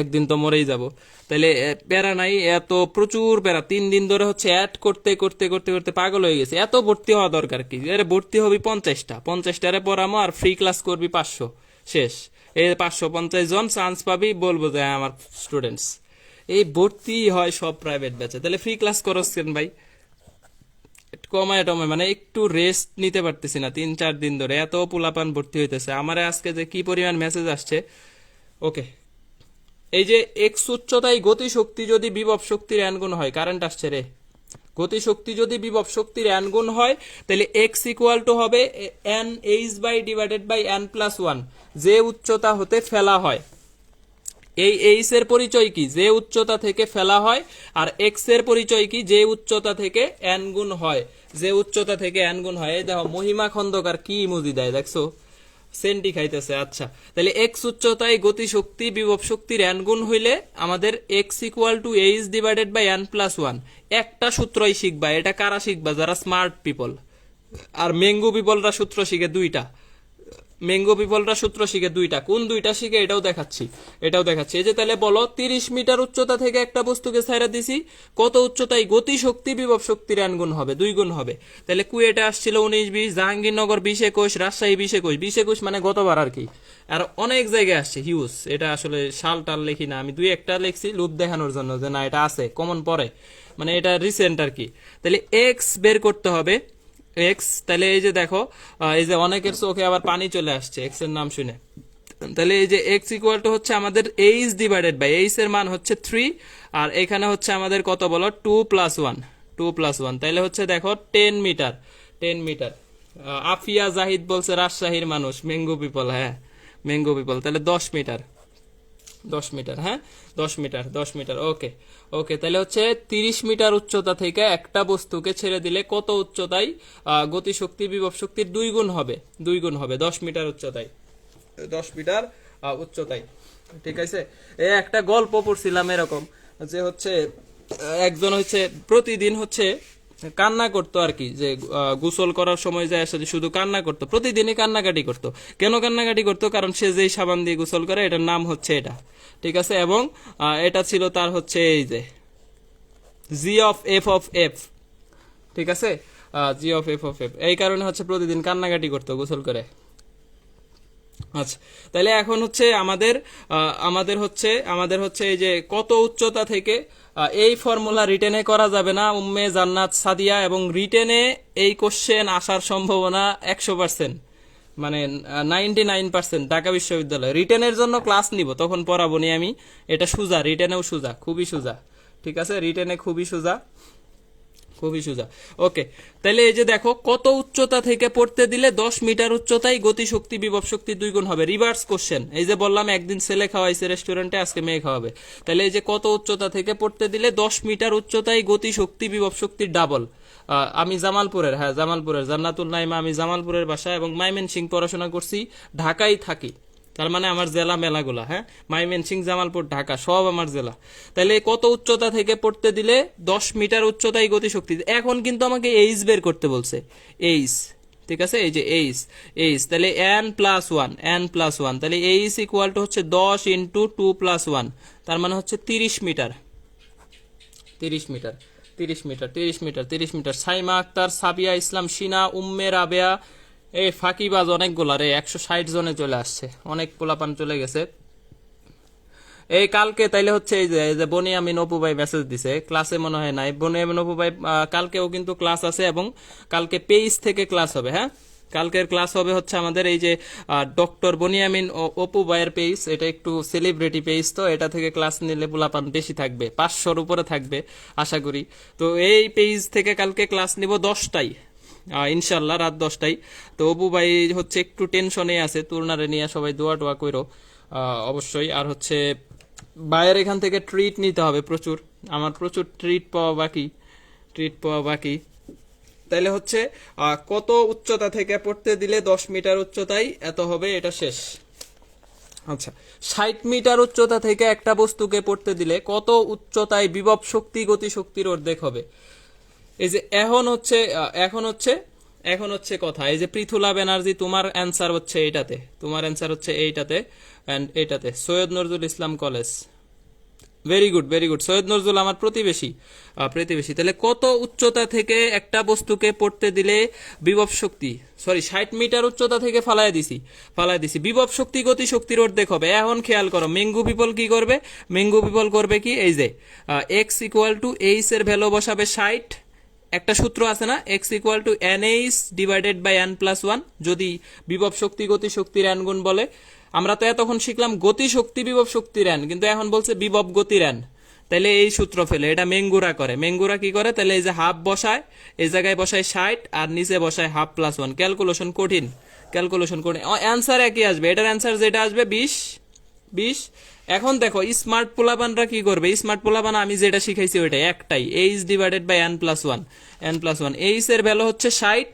একদিন তো মরেই যাব। তাহলে প্যারা নাই, এত প্রচুর প্যারা, 3 দিন ধরে হচ্ছে অ্যাড করতে করতে করতে করতে পাগল হয়ে গেছে। এত ভর্তি হওয়া দরকার কি? ভর্তি হবি 50টারে পড়ামো, আর ফ্রি ক্লাস করবি 500, শেষ। এই 550 জন চান্স পাবি, বলবো যে আমার স্টুডেন্টস। এই ভর্তি হয় সব প্রাইভেট ব্যাচে, তাহলে ফ্রি ক্লাস করস কেন ভাই? কমায় টমায়, মানে একটু রেস্ট নিতে পারতেছি না 3-4 দিন ধরে, এত পোলাপান ভর্তি হইতেছে। আমার আজকে যে কি পরিমাণ মেসেজ আসছে, ওকে। এই যে এক্স উচ্চতায় গতিশক্তি যদি বিভব শক্তির n গুণ হয়, কারেন্ট আসছে রে, গতিশক্তি যদি বিভব শক্তির n গুণ হয়, তাহলে x ইকুয়াল টু হবে n/n+1, যে উচ্চতা হতে ফেলা হয়। এই h এর পরিচয় কি? যে উচ্চতা থেকে ফেলা হয়। আর x এর পরিচয় কি? যে উচ্চতা থেকে n গুণ হয়, যে উচ্চতা থেকে n গুণ হয়। এই দেখো মহিমা খন্দকার কি ইমোজি দেয়, দেখছো, সেন্টি খাইতেছে। আচ্ছা, তাহলে এক্স উচ্চতায় গতিশক্তি বিভব শক্তির n গুণ হইলে আমাদের x ইকুয়াল টু h/n+1। একটা সূত্রই শিখবা, এটা কারা শিখবা? যারা স্মার্ট পিপল। আর ম্যাঙ্গো পিপলরা সূত্র শিখে 2টা, কোন 2টা শিখে এটাও দেখাচ্ছি। এই যে তাহলে বলো, 30 মিটার উচ্চতা থেকে একটা বস্তুকে ছাইরা দিছি, কত উচ্চতায় গতিশক্তি বিভব শক্তির n গুণ হবে? 2 গুণ হবে। তাহলে কুয়েটে আসছিল 19-20, জাহাঙ্গীরনগর 20-21, রাজশাহী 20-21 মানে গতবার আর কি। আর অনেক জায়গায় আসছে হিউজ, এটা আসলে সাল টাল লিখি না আমি, 2-1টা লিখছি লুপ দেখানোর জন্য যে না এটা আছে, কমন পড়ে, মানে এটা রিসেন্ট আর কি। তাহলে এক্স বের করতে হবে, এক্স। তাহলে এই যে দেখো, এই যে অনেকের চোখে আবার পানি চলে আসছে এক্স এর নাম শুনে। তাহলে এই যে এক্স ইকুয়াল টু হচ্ছে আমাদের এইচ ডিভাইডেড বাই, এইচ এর মান হচ্ছে 3, আর এখানে হচ্ছে আমাদের কত বলো, 2+1। তাহলে হচ্ছে দেখো 10 মিটার। আফিয়া জাহিদ বলছে রাজশাহীর মানুষ, ম্যাঙ্গো পিপল, হ্যাঁ ম্যাঙ্গো পিপল। তাহলে 10 মিটার, 10 মিটার, হ্যাঁ 10 মিটার, 10 মিটার, ওকে ওকে। তাহলে হচ্ছে 30 মিটার উচ্চতা থেকে একটা বস্তুকে ছেড়ে দিলে কত উচ্চতায় গতিশক্তি বিভব শক্তির 2 গুণ হবে, 2 গুণ হবে 10 মিটার উচ্চতায়, 10 মিটার উচ্চতায়। ঠিক আছে, একটা গল্প পড়ছিলাম এরকম যে হচ্ছে একজন হচ্ছে প্রতিদিন হচ্ছে কান্না করতো আর কি, যে গোসল করার সময় যায় আসলে শুধু কান্না করতো, প্রতিদিনই কান্নাকাটি করতো। কেন কান্নাকাটি করতো? কারণ সে যেই সাবান দিয়ে গোসল করে এটার নাম হচ্ছে এটা। ঠিক আছে, এবং এটা ছিল তার হচ্ছে এই যে জি অফ এফ। ঠিক আছে, জি অফ এফ, এই কারণে হচ্ছে প্রতিদিন কান্নাকাটি করতো গোসল করে। আচ্ছা, তাহলে এখন হচ্ছে আমাদের হচ্ছে এই যে কত উচ্চতা থেকে, এই ফর্মুলা রিটেনে করা যাবে না উম্মে জান্নাত সাদিয়া, এবং রিটেনে এই কোশ্চেন আসার সম্ভাবনা 100%, মানে 99%। ঢাকা বিশ্ববিদ্যালয় রিটেনের জন্য ক্লাস নিব, তখন পড়াবো নি আমি। এটা সুজা, রিটেনেও সুজা, খুবই সুজা। ঠিক আছে, রিটেনে খুবই সুজা, খুবই সোজা। ওকে, তাহলে এই যে দেখো কত উচ্চতা থেকে পড়তে দিলে 10 মিটার উচ্চতায় গতিশক্তি বিভব শক্তি 2 গুণ হবে। রিভার্স কোশ্চেন, এই যে বললাম একদিন ছেলে খাওয়াইছে রেস্টুরেন্টে, আজকে মেয়ে খাওয়াবে। তাহলে এই যে কত উচ্চতা থেকে পড়তে দিলে 10 মিটার উচ্চতায় গতিশক্তি বিভব শক্তির ডাবল। আমি জামালপুরের, হ্যাঁ জামালপুরের জান্নাতুল নাইমা, আমি জামালপুরের বাসা, এবং মাইমেনসিং পড়াশোনা করছি, ঢাকায় থাকি। তার মানে আমার জেলা মেলাগুলা, হ্যাঁ ময়মনসিংহ, জামালপুর, ঢাকা সব আমার জেলা। তাহলে কত উচ্চতা থেকে পড়তে দিলে 10 মিটার উচ্চতায় গতিশক্তি। এখন কিন্তু আমাকে এইচ বের করতে বলছে, এইচ। ঠিক আছে, এই যে এইচ, তাহলে n+1, তাহলে এইচ ইকুয়াল টু হচ্ছে 10 × 2+1, তার মানে হচ্ছে 30 মিটার। 30 মিটার। সাইমা আক্তার, সাবিয়া ইসলাম, শিনা, উম্মে রাবেয়া, এই ফাঁকিবাজ অনেকগুলা রে, 160 জনে চলে আসছে, অনেক পোলাপান চলে গেছে। এই কালকে তাইলে হচ্ছে এই যে বনিয়ামিন অপু ভাই মেসেজ দিছে, ক্লাসে মনে হয় নাই বনিয়ামিন অপু ভাই, কালকেও কিন্তু ক্লাস আছে, এবং কালকে পেজ থেকে ক্লাস হবে। হ্যাঁ, কালকের ক্লাস হবে হচ্ছে আমাদের এই যে ডক্টর বনিয়ামিন অপু ভাইয়ের পেজ, এটা একটু সেলিব্রিটি পেজ, তো এটা থেকে ক্লাস নিলে পোলাপান বেশি থাকবে, 500-র উপরে থাকবে আশা করি। তো এই পেজ থেকে কালকে ক্লাস নিব 10টায়, ইনশাল্লাহ রাত 10টায়। তো অপু ভাই হচ্ছে একটু টেনশনে আছে, তুলনারে নিয়ে সবাই দোয়া টোয়া কইরো অবশ্যই। আর হচ্ছে ভাইয়ের এখান থেকে ট্রিট নিতে হবে প্রচুর, আমার প্রচুর ট্রিট পাওয়া বাকি। তাইলে হচ্ছে কত উচ্চতা থেকে পড়তে দিলে 10 মিটার উচ্চতায় এত হবে, এটা শেষ। আচ্ছা, 60 মিটার উচ্চতা থেকে একটা বস্তুকে পড়তে দিলে কত উচ্চতায় বিভব শক্তি গতিশক্তির অর্ধেক হবে? এই যে এখন হচ্ছে কথা, এই যে পৃথুলা ব্যানার্জি, তোমার অ্যান্সার হচ্ছে এইটাতে, এন্ড এইটাতে Syed Nazrul Islam college. Very good, Syed Nazrul আমার প্রতিবেশী। তাহলে কত উচ্চতা থেকে একটা বস্তুকে পড়তে দিলে বিভব শক্তি, 60 মিটার উচ্চতা থেকে ফালাই দিছি, বিভব শক্তি গতিশক্তির অর্ধেক হবে। এখন খেয়াল করো, মেঙ্গু পিপল কি করবে? কি, এই যে এক্স ইকুয়াল টু এইচ এর ভ্যালু বসাবে 60। একটা সূত্র আছে না, X equal to NH divided by n+1, যদি বিভব শক্তি গতিশক্তির n গুণ বলে। আমরা তো এতক্ষণ শিখলাম গতিশক্তি বিভব শক্তির n, কিন্তু এখন বলছে বিভব গতির n। তাহলে এই সূত্র ফেলে এটা মেঙ্গুরা কি করে, তাহলে এই যে হাফ বসায়, এই জায়গায় বসায় 60 আর নিচে বসায় ½ + 1। ক্যালকুলেশন কঠিন, অ্যান্সার একই আসবে, এটার অ্যান্সার যেটা আসবে 20। এখন দেখো স্মার্ট পোলাপানরা কি করবে, আমি যেটা শিখাইছি ওইটাই একটাই, H divided by n+1, H এর ভ্যালু হচ্ছে 60।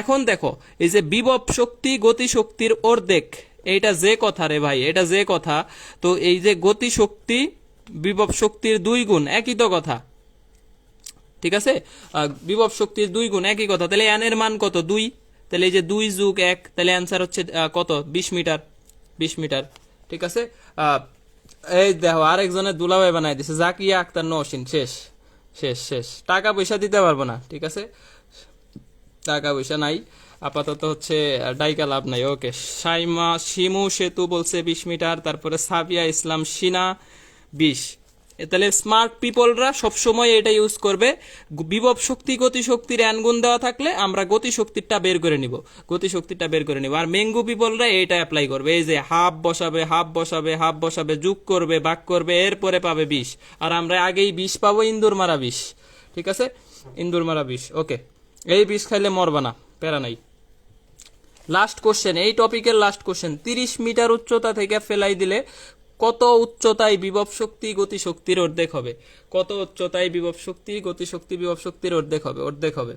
এখন দেখো এই যে বিভব শক্তি গতিশক্তির অর্ধেক, এইটা যে কথা রে ভাই, এটা যে কথা। তো এই যে গতিশক্তি বিভব শক্তির 2 গুণ, একই তো কথা। ঠিক আছে, বিভব শক্তির 2 গুণ একই কথা। তাহলে n এর মান কত? 2। তাহলে এই যে 2 + 1, তাহলে অ্যান্সার হচ্ছে কত? 20 মিটার। ঠিক আছে, এই দেখো আরেকজনের দুলাভাই বানাই দিছে, জাকিয়া আক্তার নওশিন। শেষ। টাকা পয়সা দিতে পারবো না, ঠিক আছে, টাকা পয়সা নাই আপাতত, হচ্ছে ডাইকা লাভ নাই। ওকে, শিমু সেতু বলছে 20 মিটার, তারপরে সাবিয়া ইসলাম, শিনা 20। তাহলে স্মার্ট পিপলরা সবসময় এটা ইউজ করবে, বিভব শক্তি গতিশক্তির n গুণ দেওয়া থাকলে আমরা গতিশক্তিটা বের করে নিব। আর মেঙ্গু পিপলরা এটা অ্যাপ্লাই করবে, এই যে হাফ বসাবে, যোগ করবে, ভাগ করবে, এরপরে পাবে 20। আর আমরা আগেই 20 পাবো, ইন্দুর মারা 20। ঠিক আছে, ইন্দুর মারা 20। ওকে, এই 20 খাইলে মরবা না, প্যারা নাই। লাস্ট কোশ্চেন, এই টপিকের লাস্ট কোশ্চেন, 30 মিটার উচ্চতা থেকে ফেলাই দিলে কত উচ্চতায় বিভব শক্তি গতি শক্তির অর্ধেক হবে? কত উচ্চতায় বিভব শক্তি গতি শক্তি বিভব শক্তির অর্ধেক হবে? অর্ধেক হবে।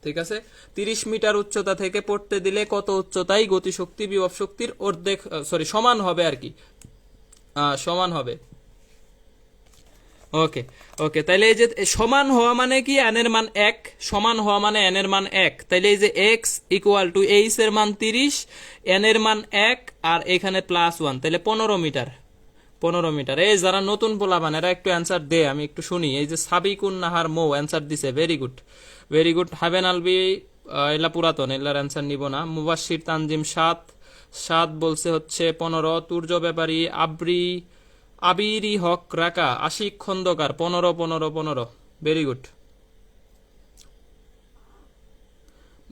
ঠিক আছে, 30 মিটার উচ্চতা থেকে পড়তে দিলে কত উচ্চতায় গতি শক্তি বিভব শক্তির অর্ধেক, সরি সমান হবে আর কি, সমান হবে। ওকে ওকে, তাইলে এই যে সমান হওয়া মানে কি, n এর মান 1, সমান হওয়া মানে n এর মান 1, তাইলে এই যে x ইকুয়াল টু h এর মান 30, n এর মান 1 আর এখানে +1, তাইলে 15 মিটার। 15 মিটার। এই যারা নতুন পোলাপান এরা একটু অ্যান্সার দে, আমি একটু শুনি। এই যে সাবিকুন নাহার মৌ অ্যান্সার দিছে, ভেরি গুড ভেরি গুড। হাবেন আলবি এলা পুরাতন, এলার অ্যান্সার নিব না। মুবাশির তানজিম 7 বলছে হচ্ছে 15। তুর্য ব্যাপারী Abiri Haque Raka, Ashiq Khandakar 15। Very good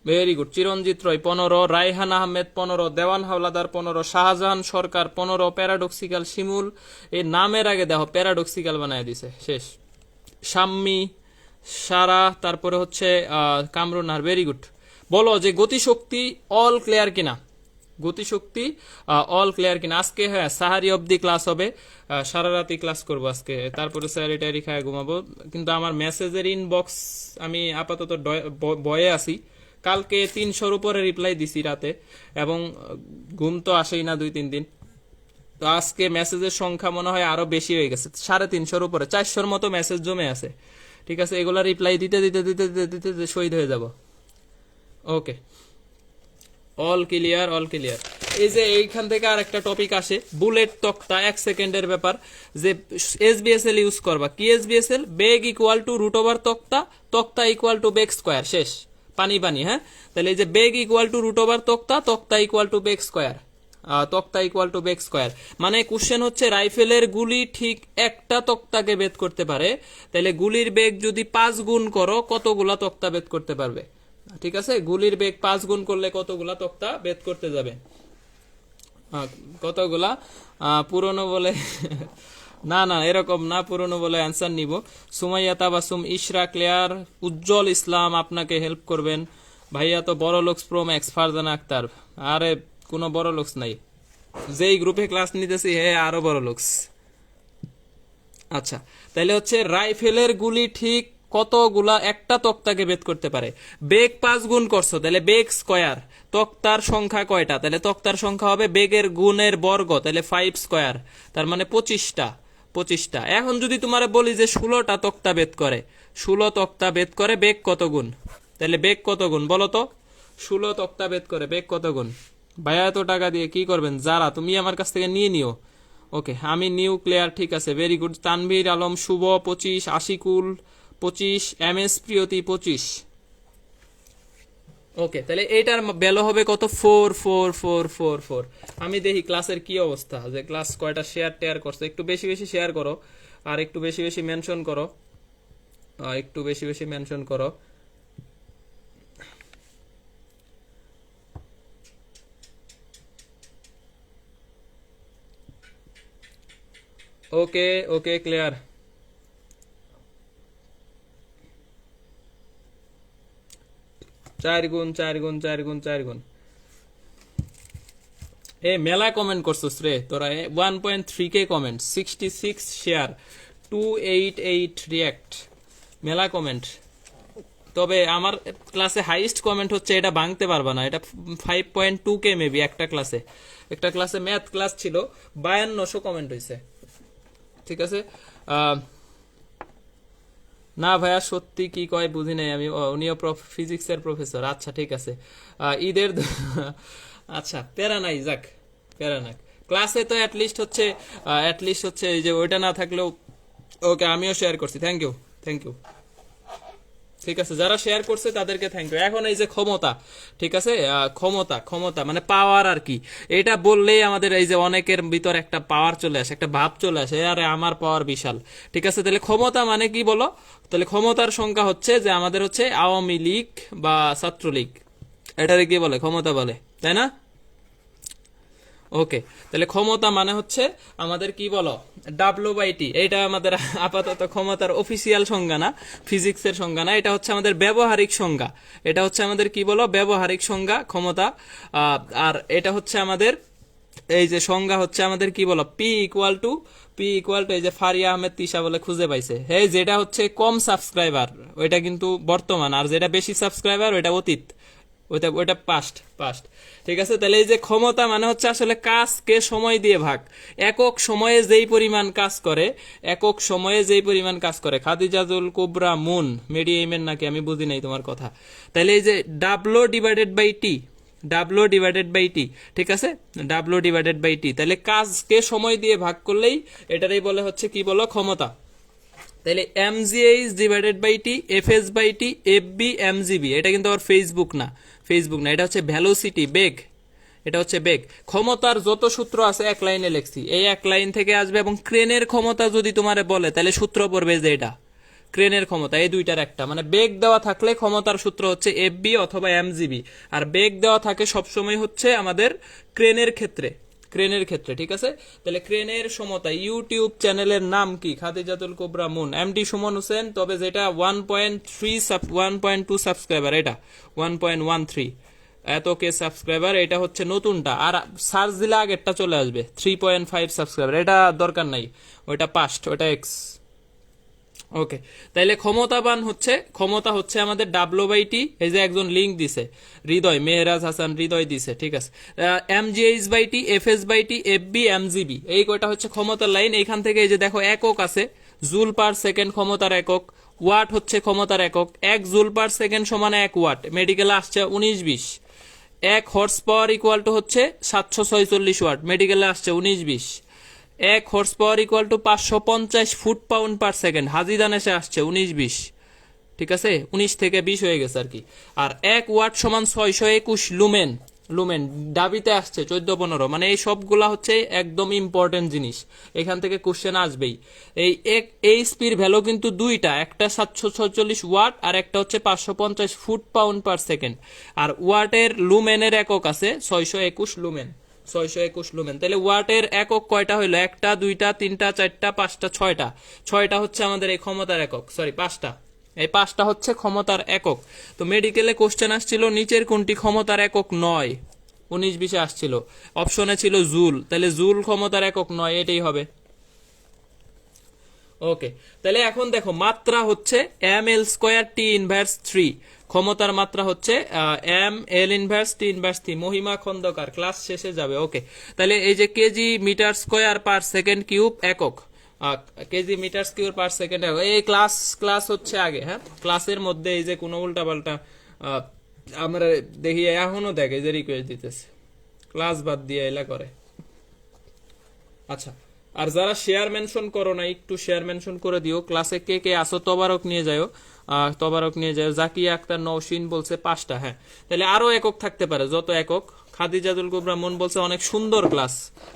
very good. Chiranjit Roy 15, Raihan Ahmed 15, Dewan Howlader 15, Shahjahan Sarkar 15, paradoxical Shimul, এই নামের আগে দেখো প্যারাডক্সিক্যাল বানায় দিছে, শেষ। শাম্মি সারা, তারপরে হচ্ছে কামরুন নাহার, ভেরি গুড। বলো যে গতিশক্তি অল ক্লিয়ার কিনা, গতিশক্তি অল ক্লিয়ার কিনা। আজকে হ্যাঁ সাহারি অবধি ক্লাস হবে, সারা রাতি ক্লাস করবো আজকে, তারপরে স্যারি টারি খায় ঘুমাবো। কিন্তু আমার মেসেজের ইনবক্স আমি আপাতত বয়ে আছি, কালকে 300-র উপরে রিপ্লাই দিছি রাতে, এবং ঘুম তো আসেই না 2-3 দিন। তো আজকে মেসেজের সংখ্যা মনে হয় আরো বেশি হয়ে গেছে, 350-র উপরে, 400-র মতো মেসেজ জমে আছে। ঠিক আছে, এগুলা রিপ্লাই দিতে দিতে দিতে দিতে দিতে শহীদ হয়ে যাব। ওকে, অল ক্লিয়ার অল ক্লিয়ার। এই যে এইখান থেকে আর একটা টপিক আসে, বুলেট তক্তা, 1 সেকেন্ডের ব্যাপার, যে এসবিএসএল ইউজ করবা। কি এসবিএসএল? বেগ ইকুয়াল টু রুট ওভার তক্তা, তক্তা ইকুয়াল টু বেগ স্কোয়ার, শেষ। পানি পানি, হ্যাঁ। তাহলে এই যে বেগ ইকুয়াল টু রুট ওভার তক্তা, তক্তা ইকুয়াল টু বেগ স্কোয়ার, তক্তা ইকুয়াল টু বেগ স্কোয়ার। মানে কোশ্চেন হচ্ছে রাইফেলের গুলি ঠিক একটা তক্তাকে ভেদ করতে পারে, তাহলে গুলির বেগ যদি 5 গুণ করো কতগুলা তক্তা ভেদ করতে পারবে? ঠিক আছে, গুলির বেগ 5 গুণ করলে কতগুলা তক্তা ভেদ করতে যাবে? কতগুলা? পুরনো বলে না না, এরকম না, পুরনো বলে অ্যান্সার নিব। সুমাইয়া তাবাসুম, ইশরা ক্লিয়ার, উজ্জ্বল ইসলাম আপনাকে হেল্প করবেন। ভাইয়া তো বড় লোকস প্রো ম্যাক্স, ফারজানা আক্তার, আরে কোনো বড় লোকস নাই, যেই গ্রুপে ক্লাস নিতেছি হে আরো বড় লোকস। আচ্ছা, তাহলে হচ্ছে রাইফেলের গুলি ঠিক কতগুলা একটা তক্তাকে ভেদ করতে পারে? বেগ 5 গুণ করছো, তাহলে বেগ স্কয়ার, তক্তার সংখ্যা কয়টা? তাহলে তক্তার সংখ্যা হবে বেগের গুণের বর্গ, তাহলে 5 স্কয়ার, তার মানে 25টা। এখন যদি তোমারে বলি যে 16টা তক্তা ভেদ করে, 16 তক্তা ভেদ করে, বেগ কত গুণ? তাহলে বেগ কত গুণ বলো তো? 16 তক্তা ভেদ করে, বেগ কত গুণ? ভাইয়া এত টাকা দিয়ে কি করবেন? যারা তুমি আমার কাছ থেকে নিয়ে নিও। ওকে, আমি নিউ ক্লিয়ার, ঠিক আছে, ভেরি গুড। তানভীর আলম শুভ 25, আশিকুল 25, এম এস প্রিয়তি 25। ওকে, তাহলে এটার ভ্যালু হবে কত? 4. আমি দেখি ক্লাসের কি অবস্থা, যে ক্লাস কয়টা শেয়ার টেয়ার করছে। একটু বেশি বেশি শেয়ার করো, আর একটু বেশি বেশি মেনশন করো, একটু বেশি বেশি মেনশন করো। ওকে ওকে, ক্লিয়ার। চার গুণ। এ মেলা কমেন্ট করছস রে তোরা, 1.3K কমেন্ট, 66 শেয়ার, 288 রিয়াক্ট, মেলা কমেন্ট। তবে আমার ক্লাসে হাইস্ট কমেন্ট হচ্ছে, এটা ভাঙতে পারবা না, এটা 5.2K মেবি। একটা ক্লাসে ম্যাথ ক্লাস ছিল, 5200 কমেন্ট হয়েছে। ঠিক আছে, না ভাইয়া সত্যি কি কয় বুঝি নাই আমি, উনিও ফিজিক্সের প্রফেসর। আচ্ছা ঠিক আছে, ঈদের আচ্ছা প্যারা নাই, যাক প্যারা নাই। ক্লাসে তো অ্যাটলিস্ট হচ্ছে এই যে ওইটা না থাকলেও, ওকে আমিও শেয়ার করছি, থ্যাংক ইউ। ঠিক আছে, যারা শেয়ার করছে তাদেরকে থ্যাংক ইউ। এখন এই যে ক্ষমতা, ঠিক আছে, ক্ষমতা মানে পাওয়ার আর কি। এটা বললেই আমাদের এই যে অনেকের ভিতর একটা পাওয়ার চলে আসে, একটা ভাব চলে আসে, আরে আমার পাওয়ার বিশাল। ঠিক আছে, তাহলে ক্ষমতা মানে কি বলো? তাহলে ক্ষমতার সংখ্যা হচ্ছে যে আমাদের হচ্ছে আওয়ামী লীগ বা ছাত্রলীগ, এটারে কি বলে? ক্ষমতা বলে, তাই না? ওকে, তাহলে ক্ষমতা মানে হচ্ছে আমাদের কি বলো? W/T। এটা আমাদের আপাতত ক্ষমতার অফিসিয়াল সংজ্ঞা না, ফিজিক্সের সংজ্ঞা না, এটা হচ্ছে আমাদের ব্যবহারিক সংজ্ঞা। এটা হচ্ছে আমাদের কি বলো? ব্যবহারিক সংজ্ঞা ক্ষমতা। আর এটা হচ্ছে আমাদের এই যে সংজ্ঞা হচ্ছে আমাদের কি বলো, পি ইকুয়াল টু এই যে ফারিয়া আহমেদ তিশা বলে খুঁজে পাইছে, এই যেটা হচ্ছে কম সাবস্ক্রাইবার ওইটা কিন্তু বর্তমান, আর যেটা বেশি সাবস্ক্রাইবার ওইটা অতীত, ওইটা ওইটা পাস্ট। ঠিক আছে, তাহলে এই যে ক্ষমতা মানে হচ্ছে আসলে কাজকে সময় দিয়ে ভাগ, একক সময়ে যেই পরিমাণ কাজ করে, খাদিজাতুল কুবরা মুন মেডিএমের নাকি, আমি বুঝি নাই তোমার কথা। তাহলে এই যে ডাব্লিউ ডিভাইডেড বাই টি, ঠিক আছে, ডাব্লিউ ডিভাইডেড বাই টি, তাহলে কাজকে সময় দিয়ে ভাগ করলেই এটারই বলে হচ্ছে কি বলো, ক্ষমতা। তাহলে MGH divided by T, FS by T, FB MGB, এটা কিন্তু আবার ফেসবুক না, এটা হচ্ছে ভ্যালোসিটি, বেগ, এটা হচ্ছে বেগ। ক্ষমতার যত সূত্র আছে এক লাইনে লিখছি, এই এক লাইন থেকে আসবে। এবং ক্রেনের ক্ষমতা যদি তোমারে বলে তাহলে সূত্র পড়বে যে এটা ক্রেনের ক্ষমতা, এই দুইটার একটা, মানে বেগ দেওয়া থাকলে ক্ষমতার সূত্র হচ্ছে এফবি অথবা এমজিবি, আর বেগ দেওয়া থাকে সবসময় হচ্ছে আমাদের ক্রেনের ক্ষেত্রে, ঠিক আছে। তাহলে ক্রেনের সমতা, ইউটিউব চ্যানেলের নাম কি, খাদিজাতুল কুবরা মুন, এমডি সুমন হোসেন, তবে যেটা 1.2 সাবস্ক্রাইবার, এটা 1.13 এত কে সাবস্ক্রাইবার, এটা হচ্ছে নতুনটা, আর সার্চ দিলে আগেরটা চলে আসবে 3.5 সাবস্ক্রাইবার, এটা দরকার নাই, ওইটা পাস্ট, ওইটা এক্স। ওকে, তাইলে ক্ষমতা হচ্ছে আমাদের ডাব্লিউ/টি, এই যে একজন লিংক দিছে, হৃদয় মেহরাজ হাসান হৃদয় দিছে, ঠিক আছে। এমজিএইচ/টি, এফএস/টি, এফবি, এমজিবি, এই কয়টা হচ্ছে ক্ষমতার লাইন। এইখান থেকে এই যে দেখো একক আছে, জুল পার সেকেন্ড ক্ষমতার একক, ওয়াট হচ্ছে ক্ষমতার একক, 1 জুল পার সেকেন্ড সমান 1 ওয়াট, মেডিকেলে আসছে 19-20। 1 হর্স পাওয়ার ইকুয়াল টু হচ্ছে 746 ওয়াট, মেডিকেলে আসছে 19-20। 1 horse power equal to 550 foot pound per second, হাজিদানেশে আসছে 19-20, ঠিক আছে, 19 থেকে 20 হয়ে গেছে আর কি। আর 1 ওয়াট সমান 621 লুমেন দাবিতে আসছে 14-15, মানে এই সবগুলা হচ্ছে একদম ইম্পর্টেন্ট জিনিস, এখান থেকে কোশ্চেন আসবেই। এই এইচপির ভ্যালু কিন্তু দুইটা, একটা 746 ওয়াট আর একটা হচ্ছে 550 ফুট পাউন্ড পার সেকেন্ড, আর ওয়াটের লুমেনের একক আছে 621 লুমেন, তাহলে ওয়াটের একক কয়টা হইলো, 1 2 3 4 5 6টা হচ্ছে আমাদের এই ক্ষমতার একক, সরি 5টা, এই 5টা হচ্ছে ক্ষমতার একক। তো মেডিকেলে কোশ্চেন আসছিল নিচের কোনটি ক্ষমতার একক নয়, 19-20 আসছিল, অপশনে ছিল জুল, তাহলে জুল ক্ষমতার একক নয়, এটাই হবে। ওকে, তাহলে এখন দেখো মাত্রা হচ্ছে ml²T−3, ক্ষমতার মাত্রা হচ্ছে ml−T−3, মহিমা খন্দকার, ক্লাস শেষে যাবে। ওকে, তাহলে এই যে KG metre square per second cube একক, KG metre square per second একক, এই ক্লাস হচ্ছে আগে, হ্যাঁ, ক্লাসের মধ্যে এই যে কোনো উল্টাপাল্টা আমরা দেখি, এখনো দেখে যে রিকোয়েস্ট দিতেছে, ক্লাস বাদ দিয়ে এলা করে। আচ্ছা, আর যারা শেয়ার মেনশন করো না একটু শেয়ার মেনশন করে দিও, ক্লাসে কে কে আসো তবারক নিয়ে যাও, জাকিয়া আক্তার নওশিন বলছে 5টা, হ্যাঁ, তাহলে আরো একক থাকতে পারে, যত একক। খাদিজাতুল কুবরা মন বলছে অনেক সুন্দর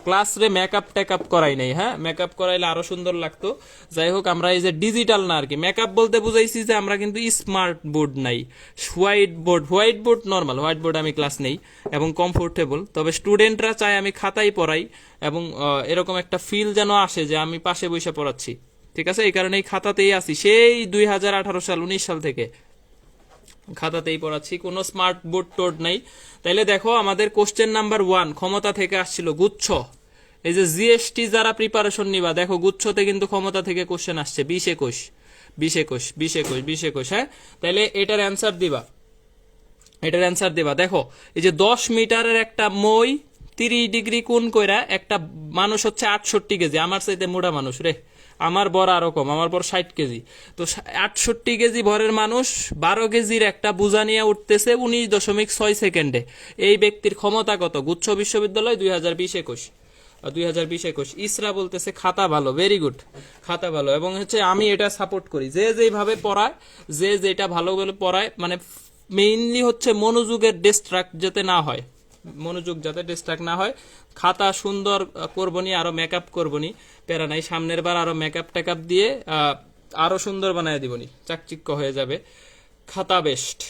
ক্লাস রে মেকআপ টেকআপ করাই নাই, হ্যাঁ, মেকআপ করাইলে আরো সুন্দর লাগতো। যাই হোক, আমরা এই যে ডিজিটাল না আর কি, মেকআপ বলতে বুঝাইছি যে আমরা কিন্তু স্মার্ট বোর্ড নাই, white board normal white board আমি ক্লাস নেই এবং কমফোর্টেবল, তবে স্টুডেন্টরা চায় আমি খাতায় পড়াই এবং এরকম একটা ফিল যেন আসে যে আমি পাশে বসে পড়াচ্ছি, ঠিক আছে, এই কারণে এই খাতাতেই আছি, সেই 2018 সাল 19 সাল থেকে খাতাতেই পড়াচ্ছি, কোনো স্মার্ট বোর্ড টোর্ড নাই। তাইলে দেখো আমাদের কোশ্চেন নাম্বার 1 ক্ষমতা থেকে আসছিল গুচ্ছ, এই যে জিএসটি যারা প্রিপারেশন নিবা দেখো গুচ্ছতে কিন্তু ক্ষমতা থেকে কোশ্চেন আসছে 20-21, হ্যাঁ, তাইলে এটার অ্যান্সার দিবা, দেখো এই যে 10 মিটারের একটা মই 30 ডিগ্রি কোণ কইরা একটা মানুষ হচ্ছে 68 কেজি, আমার চাইতে মোটা মানুষ রে, আমার বর আরো কম, আমার বর 60 কেজি, তো 68 কেজি ভরের মানুষ 12 কেজির একটা বোঝা নিয়ে উঠতেছে 19.6 সেকেন্ডে, এই ব্যক্তির ক্ষমতা কত? গুচ্ছ বিশ্ববিদ্যালয় 2020-21। ইসরা বলতেছে খাতা ভালো, ভেরি গুড, খাতা ভালো, এবং হচ্ছে আমি এটা সাপোর্ট করি, যে যেভাবে পড়ায়, যে যেটা ভালো বলে পড়ায়, মানে মেইনলি হচ্ছে মনোযোগ যাতে ডিস্ট্রাক্ট না হয়, খাতা সুন্দর করবনি, আরো মেকআপ করবনি, প্যারা নাই, সামনের বার আরো মেকআপ টেকআপ দিয়ে আরো সুন্দর বানায় দিবনি, চাকচিক্য হয়ে যাবে, খাতা বেস্ট,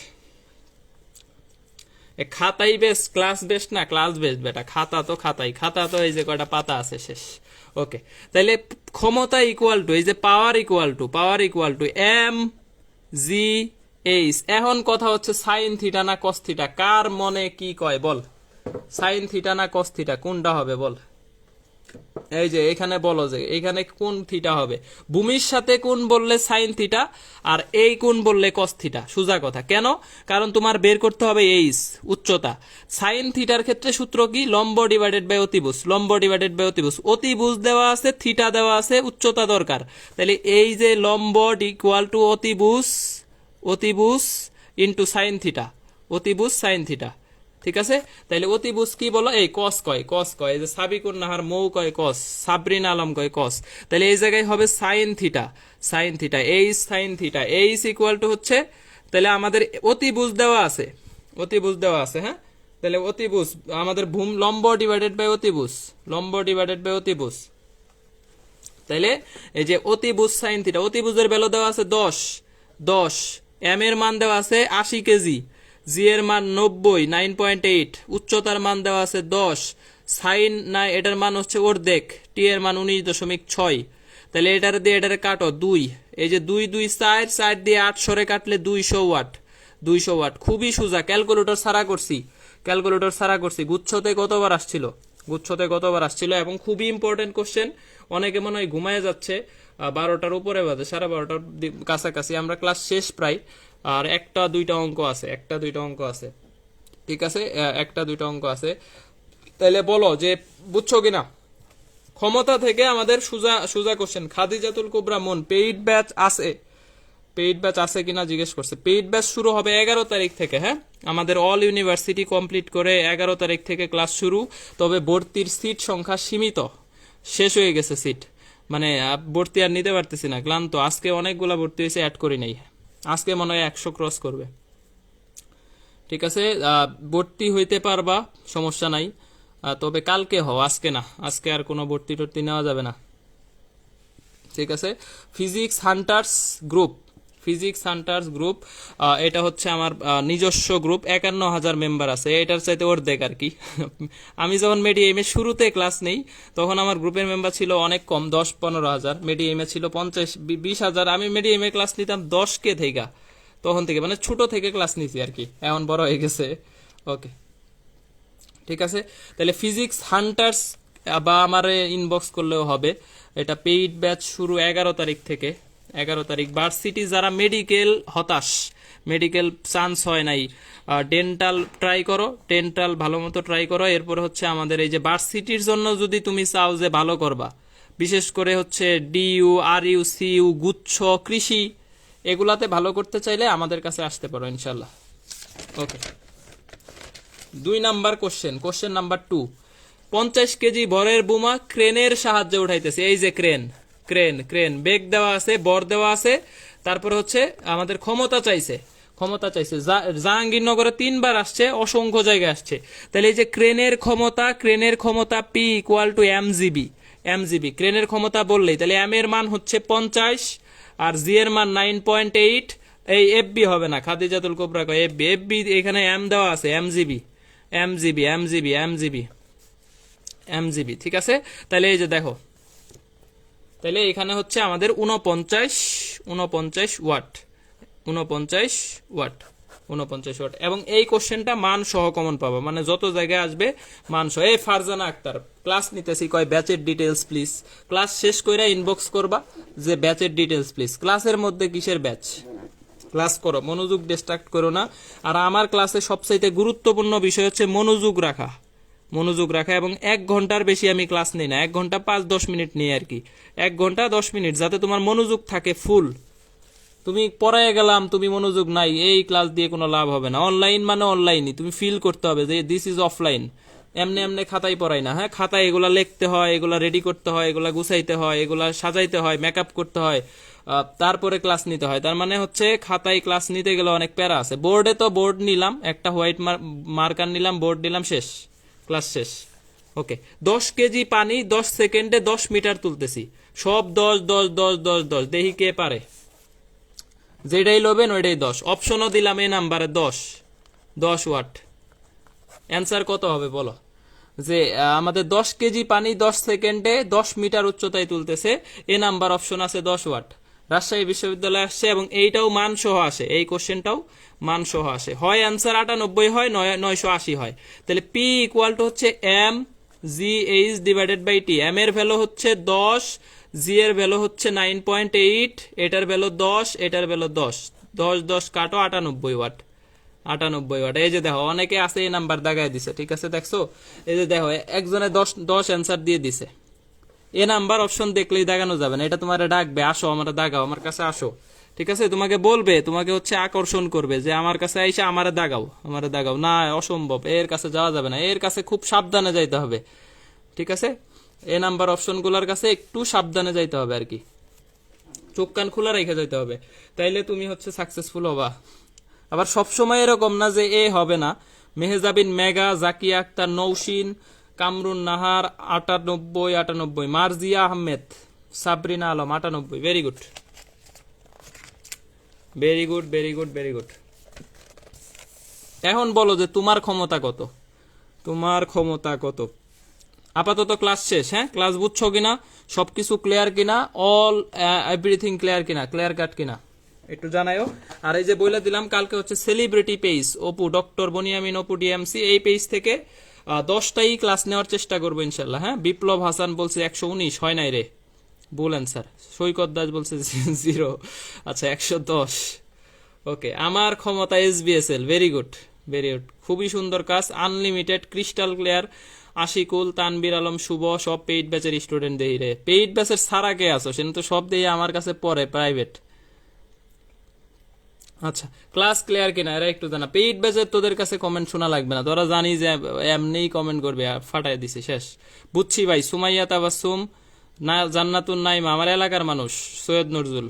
খাতাই বেস্ট, ক্লাস বেস্ট না, ক্লাস বেস্ট বেটা, খাতা তো এই যে কয়টা পাতা আছে শেষ। ওকে, তাইলে ক্ষমতা ইকুয়াল টু এই যে power equal to M G H. এখন কথা হচ্ছে সাইন থিটা না কস থিটা, কার মনে কি কয় বল, সাইন থিটা না কস থিটা কোনটা হবে বল? এই যে এখানে বলো যে এখানে কোন থিটা হবে? ভূমির সাথে কোন বললে সাইন থিটা, আর এই কোন বললে কস থিটা। সোজা কথা। কেন? কারণ তোমার বের করতে হবে এইচ, উচ্চতা। সাইন থিটার ক্ষেত্রে সূত্র কি? লম্ব ডিভাইডেড বাই অতিভুজ, লম্ব ডিভাইডেড বাই অতিভুজ। অতিভুজ দেওয়া আছে, থিটা দেওয়া আছে, উচ্চতা দরকার। তাহলে এই যে লম্ব ইকুয়াল টু অতিভুজ, অতিভুজ ইন্টু সাইন থিটা, অতিভুজ সাইন থিটা। ঠিক আছে? তাইলে অতিভুজ কি বলো? এই কস কয়, কস কয়। এই যে সাবিকুন নাহার মৌ কয় কস, সাবরিন আলম কয় কস। তাহলে এই জায়গায় হবে sine theta, sine theta, H sine theta. H equal to হচ্ছে, তাহলে আমাদের অতিভুজ দেওয়া আছে, অতিভুজ দেওয়া আছে। হ্যাঁ, তাহলে অতিভুজ আমাদের লম্ব ডিভাইডেড বাই অতিভুজ, লম্ব ডিভাইডেড বাই অতিভুজ। তাইলে এই যে অতিভুজ সাইন থিটা, অতিভুজের ভ্যালু দেওয়া আছে 10, 10। এম এর মান দেওয়া আছে 80 কেজি, জি এর মান 90, 9.8। উচ্চতার মান দেওয়া আছে 10, সাইন না এটার মান হচ্ছে অর্ধেক, টি এর মান 19.6। তাহলে এটার দিয়ে এটারে কাটো 2, এই যে 2 2 4, 4 দিয়ে 8 সরে কাটলে 200 ওয়াট, 200 ওয়াট। খুবই সোজা, ক্যালকুলেটর ছাড়া করছি, ক্যালকুলেটর ছাড়া করছি। গুচ্ছতে কতবার আসছিল, গুচ্ছতে কতবার আসছিল, এবং খুবই ইম্পর্টেন্ট কোশ্চেন। অনেকে মনে হয় ঘুমায় যাচ্ছে, 12টার উপরে বাজে, 12:30টার কাছাকাছি। আমরা ক্লাস শেষ প্রায়, আর একটা দুইটা অঙ্ক আছে, একটা দুইটা অঙ্ক আছে। ঠিক আছে, একটা দুইটা অঙ্ক আছে। তাহলে বলো যে বুঝছো কিনা? ক্ষমতা থেকে আমাদের সোজা সোজা কোশ্চেন। খাদিজাতুল কুবরা মন পেইড ব্যাচ আছে, পেইড ব্যাচ আছে কিনা জিজ্ঞেস করছে। পেইড ব্যাচ শুরু হবে 11 তারিখ থেকে। হ্যাঁ, আমাদের অল ইউনিভার্সিটি কমপ্লিট করে 11 তারিখ থেকে ক্লাস শুরু। তবে ভর্তির সিট সংখ্যা সীমিত, শেষ হয়ে গেছে সিট, মানে ভর্তি আর নিতে পারতেছি না, ক্লান্ত। আজকে অনেকগুলা ভর্তি হয়েছে, অ্যাড করি নাই। আজকে মনে হয় 100 ক্রস করবে। ঠিক আছে, ভর্তি হইতে পারবা, সমস্যা নাই। তবে কালকে হও, আজকে না। আজকে আর কোনো ভর্তি টর্তি নেওয়া যাবে না। ঠিক আছে, physics hunters group, physics hunters group, এটা হচ্ছে আমার নিজস্ব গ্রুপ। 51,000 মেম্বার আছে, এটার চাইতে অর্ধেক আর কি। আমি যখন মেডিএমে শুরুতে ক্লাস নেই, তখন আমার গ্রুপের মেম্বার ছিল অনেক কম, 10-15,000। মেডিএমে ছিল 50-20,000। আমি মেডিএমে ক্লাস নিতাম 10K থেকে, তখন থেকে, মানে ছোট থেকে ক্লাস নিছি আর কি। এখন বড় হয়ে গেছে। ওকে, ঠিক আছে। তাহলে ফিজিক্স হান্টার্স বা আমার ইনবক্স করলেও হবে। এটা পেইড ব্যাচ শুরু 11 তারিখ থেকে, 11 তারিখ। ভার্সিটি যারা মেডিকেল হতাশ, মেডিকেল চান্স হয় নাই, ডেন্টাল ট্রাই করো, ডেন্টাল ভালো মতো ট্রাই করো। এরপরে হচ্ছে আমাদের এই যে ভার্সিটির জন্য যদি তুমি চাও যে ভালো করবা, বিশেষ করে হচ্ছে ডিইউ, আরইউ, সিইউ, গুচ্ছ, কৃষি, এগুলাতে ভালো করতে চাইলে আমাদের কাছে আসতে পারো ইনশাল্লাহ। ওকে, 2 number question, question number 2। 50 KG ভরের বোমা ক্রেনের সাহায্যে উঠাইতেছে। এই যে ক্রেন, ক্রেন, ক্রেন, বেগ দেওয়া আছে, বর দেওয়া আছে, তারপরে হচ্ছে আমাদের ক্ষমতা চাইছে, ক্ষমতা চাইছে। জাহাঙ্গীরনগরে 3বার আসছে, অসংখ্য জায়গায় আসছে। তাহলে এই যে ক্রেনের ক্ষমতা, ক্রেনের ক্ষমতা পি ইকুয়াল টু এমজিবি, এমজিবি। ক্রেনের ক্ষমতা বললেই তাহলে এম এর মান হচ্ছে 50, আর জি এর মান 9.8। এই এফবি হবে না, খাদিজাতুল কুবরা কয় এফবি, এফবি এখানে এম দেওয়া আছে, এমজিবি, এমজিবি, এমজিবি, এমজিবি, এমজিবি। ঠিক আছে, তাহলে এই যে দেখো, তাহলে এখানে হচ্ছে আমাদের 49 ওয়াট, 49 ওয়াট, 49 ওয়াট। এবং এই কোশ্চেনটা মান সহ কমন পাবা, মানে যত জায়গায় আসবে মান সহ। এই ফারজানা আক্তার ক্লাস নিতেছি, কয় ব্যাচের ডিটেলস প্লিজ। ক্লাস শেষ কইরা ইনবক্স করবা যে ব্যাচের ডিটেলস প্লিজ। ক্লাসের মধ্যে কিসের ব্যাচ? ক্লাস করো, মনোযোগ ডিস্ট্রাক্ট করো না। আর আমার ক্লাসে সবচাইতে গুরুত্বপূর্ণ বিষয় হচ্ছে মনোযোগ রাখা, মনোযোগ রাখা। এবং 1 ঘন্টার বেশি আমি ক্লাস নেই না, 1 ঘন্টা 5-10 মিনিট নিই আর কি। 1 ঘন্টা 10 মিনিট, যাতে তোমার মনোযোগ থাকে ফুল। তুমি পড়ায় গেলাম, তুমি মনোযোগ নাই, এই ক্লাস দিয়ে কোনো লাভ হবে না। অনলাইন মানে অনলাইনই, তুমি ফিল করতে হবে যে দিস ইজ অফলাইন। এমনি এমনি খাতায় পড়াই না। হ্যাঁ, খাতায় এগুলা লিখতে হয়, এগুলা রেডি করতে হয়, এগুলা গুছাইতে হয়, এগুলা সাজাইতে হয়, মেকআপ করতে হয়, তারপরে ক্লাস নিতে হয়। তার মানে হচ্ছে খাতায় ক্লাস নিতে গেলে অনেক প্যারা আছে। বোর্ডে তো বোর্ড নিলাম, একটা হোয়াইট মার্কার নিলাম, বোর্ড নিলাম, শেষ, ক্লাস শেষ। ওকে, 10 কেজি পানি 10 সেকেন্ডে 10 মিটার তুলতেছি। সব 10 10 10 10 10, দেখি কে পারে। যেটাই লবেন ওইটাই 10। অপশনও দিলাম এই নাম্বারে 10, 10 ওয়াট। অ্যান্সার কত হবে বলো? যে আমাদের 10 কেজি পানি 10 সেকেন্ডে 10 মিটার উচ্চতায় তুলতেছে, এ নাম্বার অপশন আছে 10 ওয়াট। রাজশাহী বিশ্ববিদ্যালয় আসছে এবং এইটাও মান সহ আসে, এই কোশ্চেনটাও মান সহ আসে। হয় অ্যান্সার 98 হয়, 980 হয়। তাহলে পি ইকুয়াল টু হচ্ছে M G H divided by T. M এর ভ্যালু হচ্ছে 10, জি এর ভ্যালু হচ্ছে 9.8, এটার ভ্যালু 10, এটার ভ্যালু 10, 10 10 কাটো 98 ওয়াট। 98 ওয়াট। এই যে দেখো অনেকে আছে এই নাম্বার দাগায় দিছে, ঠিক আছে দেখছো, এই যে দেখো একজনে 10 অ্যান্সার দিয়ে দিছে। এ নাম্বার অপশন দেখলেই দাগানো যাবে না, এটা তোমার ডাকবে, আসো আমার দাগাও, আমার কাছে আসো, ঠিক আছে, তোমাকে বলবে, তোমাকে হচ্ছে আকর্ষণ করবে যে আমার কাছে আইসা আমারে দাগাও, আমারে দাগাও। না, অসম্ভব, এর কাছে যাওয়া যাবে না, এর কাছে খুব সাবধানে যাইতে হবে, ঠিক আছে। এ নাম্বার অপশন গুলার কাছে একটু সাবধানে যাইতে হবে আর কি, চোখ কান খোলা রেখে যাইতে হবে, তাইলে তুমি হচ্ছে সাকসেসফুল হবা। আবার সবসময় এরকম না যে এ হবে না। মেহেজাবিন মেগা, Zakia Akter, Nousin, Kamrun Nahar 98, Marjia Ahmed, Sabrina Alam 98। Very good, very good, very good, very good. এখন বলো যে তোমার ক্ষমতা কত, তোমার ক্ষমতা কত। আপাতত ক্লাস শেষ, হ্যাঁ, ক্লাস বুঝছো কিনা, সবকিছু ক্লিয়ার কিনা, অল এভরিথিং ক্লিয়ার কিনা, ক্লিয়ার কাট কিনা একটু জানাইও। আর এই যে বলে দিলাম কালকে হচ্ছে celebrity page Apu, doctor Boniamin Apu DMC, এই পেজ থেকে 10টাই ক্লাস নেওয়ার চেষ্টা করবো ইনশাল্লাহ। হ্যাঁ, বিপ্লব হাসান বলছে 119, হয় নাই রে, ভুল অ্যান্সার। সৈকত দাস বলছে 0, আচ্ছা 110। ওকে, আমার ক্ষমতা SBSL, very good, very good, খুবই সুন্দর কাজ, unlimited, crystal clear. Ashikul, Tanvir Alam, Shuvo, সব পেইড ব্যাচের স্টুডেন্ট দেই রে। পেইড ব্যাচের সারা কে আসো, সেটা তো সব দিয়ে আমার কাছে পড়ে প্রাইভেট। আচ্ছা, ক্লাস ক্লিয়ার কিনা এরা একটু জানা। পেইড ব্যাচের তোদের কাছে কমেন্ট শোনা লাগবে না, তোরা জানি যে এমনিই কমেন্ট করবে, ফাটাই দিছে, শেষ। বুঝছি ভাই। সুমাইয়া তাবাসসুম, না জান্নাতুন নাইমা, আমার এলাকার মানুষ, সৈয়দ নজরুল,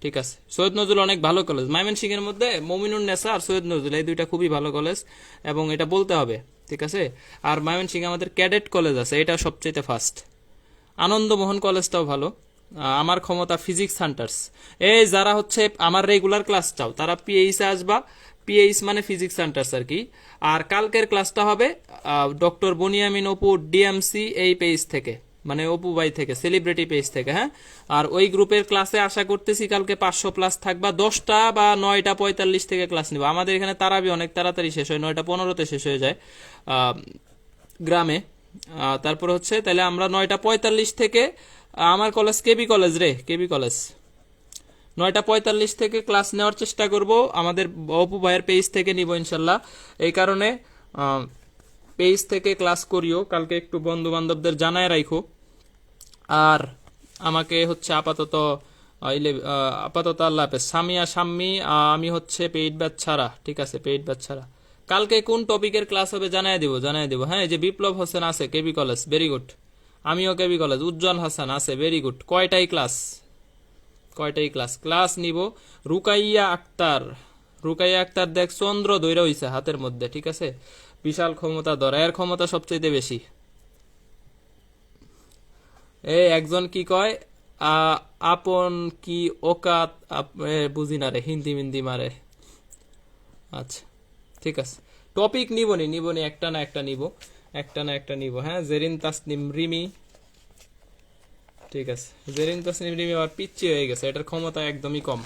ঠিক আছে। সৈয়দ নজরুল অনেক ভালো কলেজ, ময়মনসিংহ এর মধ্যে মমিনুন নেসা আর সৈয়দ নজরুল, এই দুইটা খুবই ভালো কলেজ, এবং এটা বলতে হবে, ঠিক আছে। আর ময়মনসিংহ আমাদের ক্যাডেট কলেজ আছে, এটা সবচেয়ে ফার্স্ট। আনন্দমোহন কলেজটাও ভালো। আমার ক্ষমতা ফিজিক্স হান্টার্স। এই যারা হচ্ছে আমার রেগুলার ক্লাস চাও তারা পিএইচ এ আসবা, পিএইচ মানে ফিজিক্স হান্টার্স আর কি। আর কালকের ক্লাসটা হবে ডক্টর বনিয়ামিন অপু ডিএমসি এই পেজ থেকে, মানে অপু ভাই থেকে, সেলিব্রিটি পেজ থেকে, হ্যাঁ। আর ওই গ্রুপের ক্লাসে আশা করতেছি কালকে 500 প্লাস থাকবা, 10টা বা 9টা 45 থেকে ক্লাস নিবা। আমাদের এখানে তারাবি অনেক তাড়াতাড়ি শেষ হয়, 9টা 15-তে শেষ হয়ে যায় গ্রামে। তারপর হচ্ছে তাহলে আমরা 9টা 45 থেকে, আমার কলেজ কেবি কলেজ রে, কেবি কলেজ, 9টা 45 থেকে ক্লাস নেওয়ার চেষ্টা করব, আমাদের অপু ভাইয়ের পেজ থেকে নিব ইনশাল্লাহ। এই কারণে পেজ থেকে ক্লাস করিও, কালকে একটু বন্ধু বান্ধবদের জানায় রাখো। আর আমাকে হচ্ছে আপাতত আল্লাহ হাফেজ। সামিয়া শাম্মী, আমি হচ্ছে পেইড ব্যাচ ছাড়া, ঠিক আছে, পেইড ব্যাচ ছাড়া। কালকে কোন টপিকের ক্লাস হবে জানাই দিব। হ্যাঁ, এই যে বিপ্লব হোসেন আছে কেবি কলেজ, ভেরি গুড, আমিও কেবি কলেজ। উজ্জ্বল হাসান আছে, ভেরি গুড। কয়টাই ক্লাস, ক্লাস নিব। রুকাইয়া আক্তার দেখ চন্দ্র দৈরা হইছে হাতের মধ্যে, ঠিক আছে, বিশাল ক্ষমতা ধরা, এর ক্ষমতা সবচেয়ে বেশি। একজন কি কয়, আপন কি ওকাত, বুঝি না রে, হিন্দি মিন্দি মারে। আচ্ছা, ঠিক আছে, টপিক নিবনি, একটা না একটা নিব। হ্যাঁ, জেরিন তাসনিম রিমি, ঠিক আছে, জেরিন তাসনিম রিমি আবার পিচ্ছি হয়ে গেছে, এটার ক্ষমতা একদমই কম।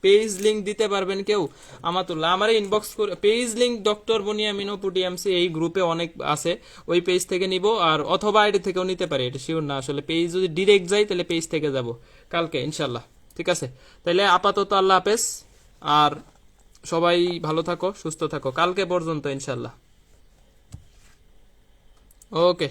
পেজ লিংক দিতে পারবেন কেউ? আমাতুল্লাহ, আমার ইনবক্স করে page link doctor Boniamin Apu DMC এই গ্রুপে অনেক আছে, ওই পেজ থেকে নিব, আর অথবা আইডি থেকেও নিতে পারি, এটা শিওর না আসলে। পেজ যদি ডিরেক্ট যাই তাহলে পেজ থেকে যাব কালকে ইনশাল্লাহ, ঠিক আছে। তাহলে আপাতত আল্লাহ হাফেজ, আর সবাই ভালো থাকো, সুস্থ থাকো, কালকে পর্যন্ত ইনশাল্লাহ। ওকে।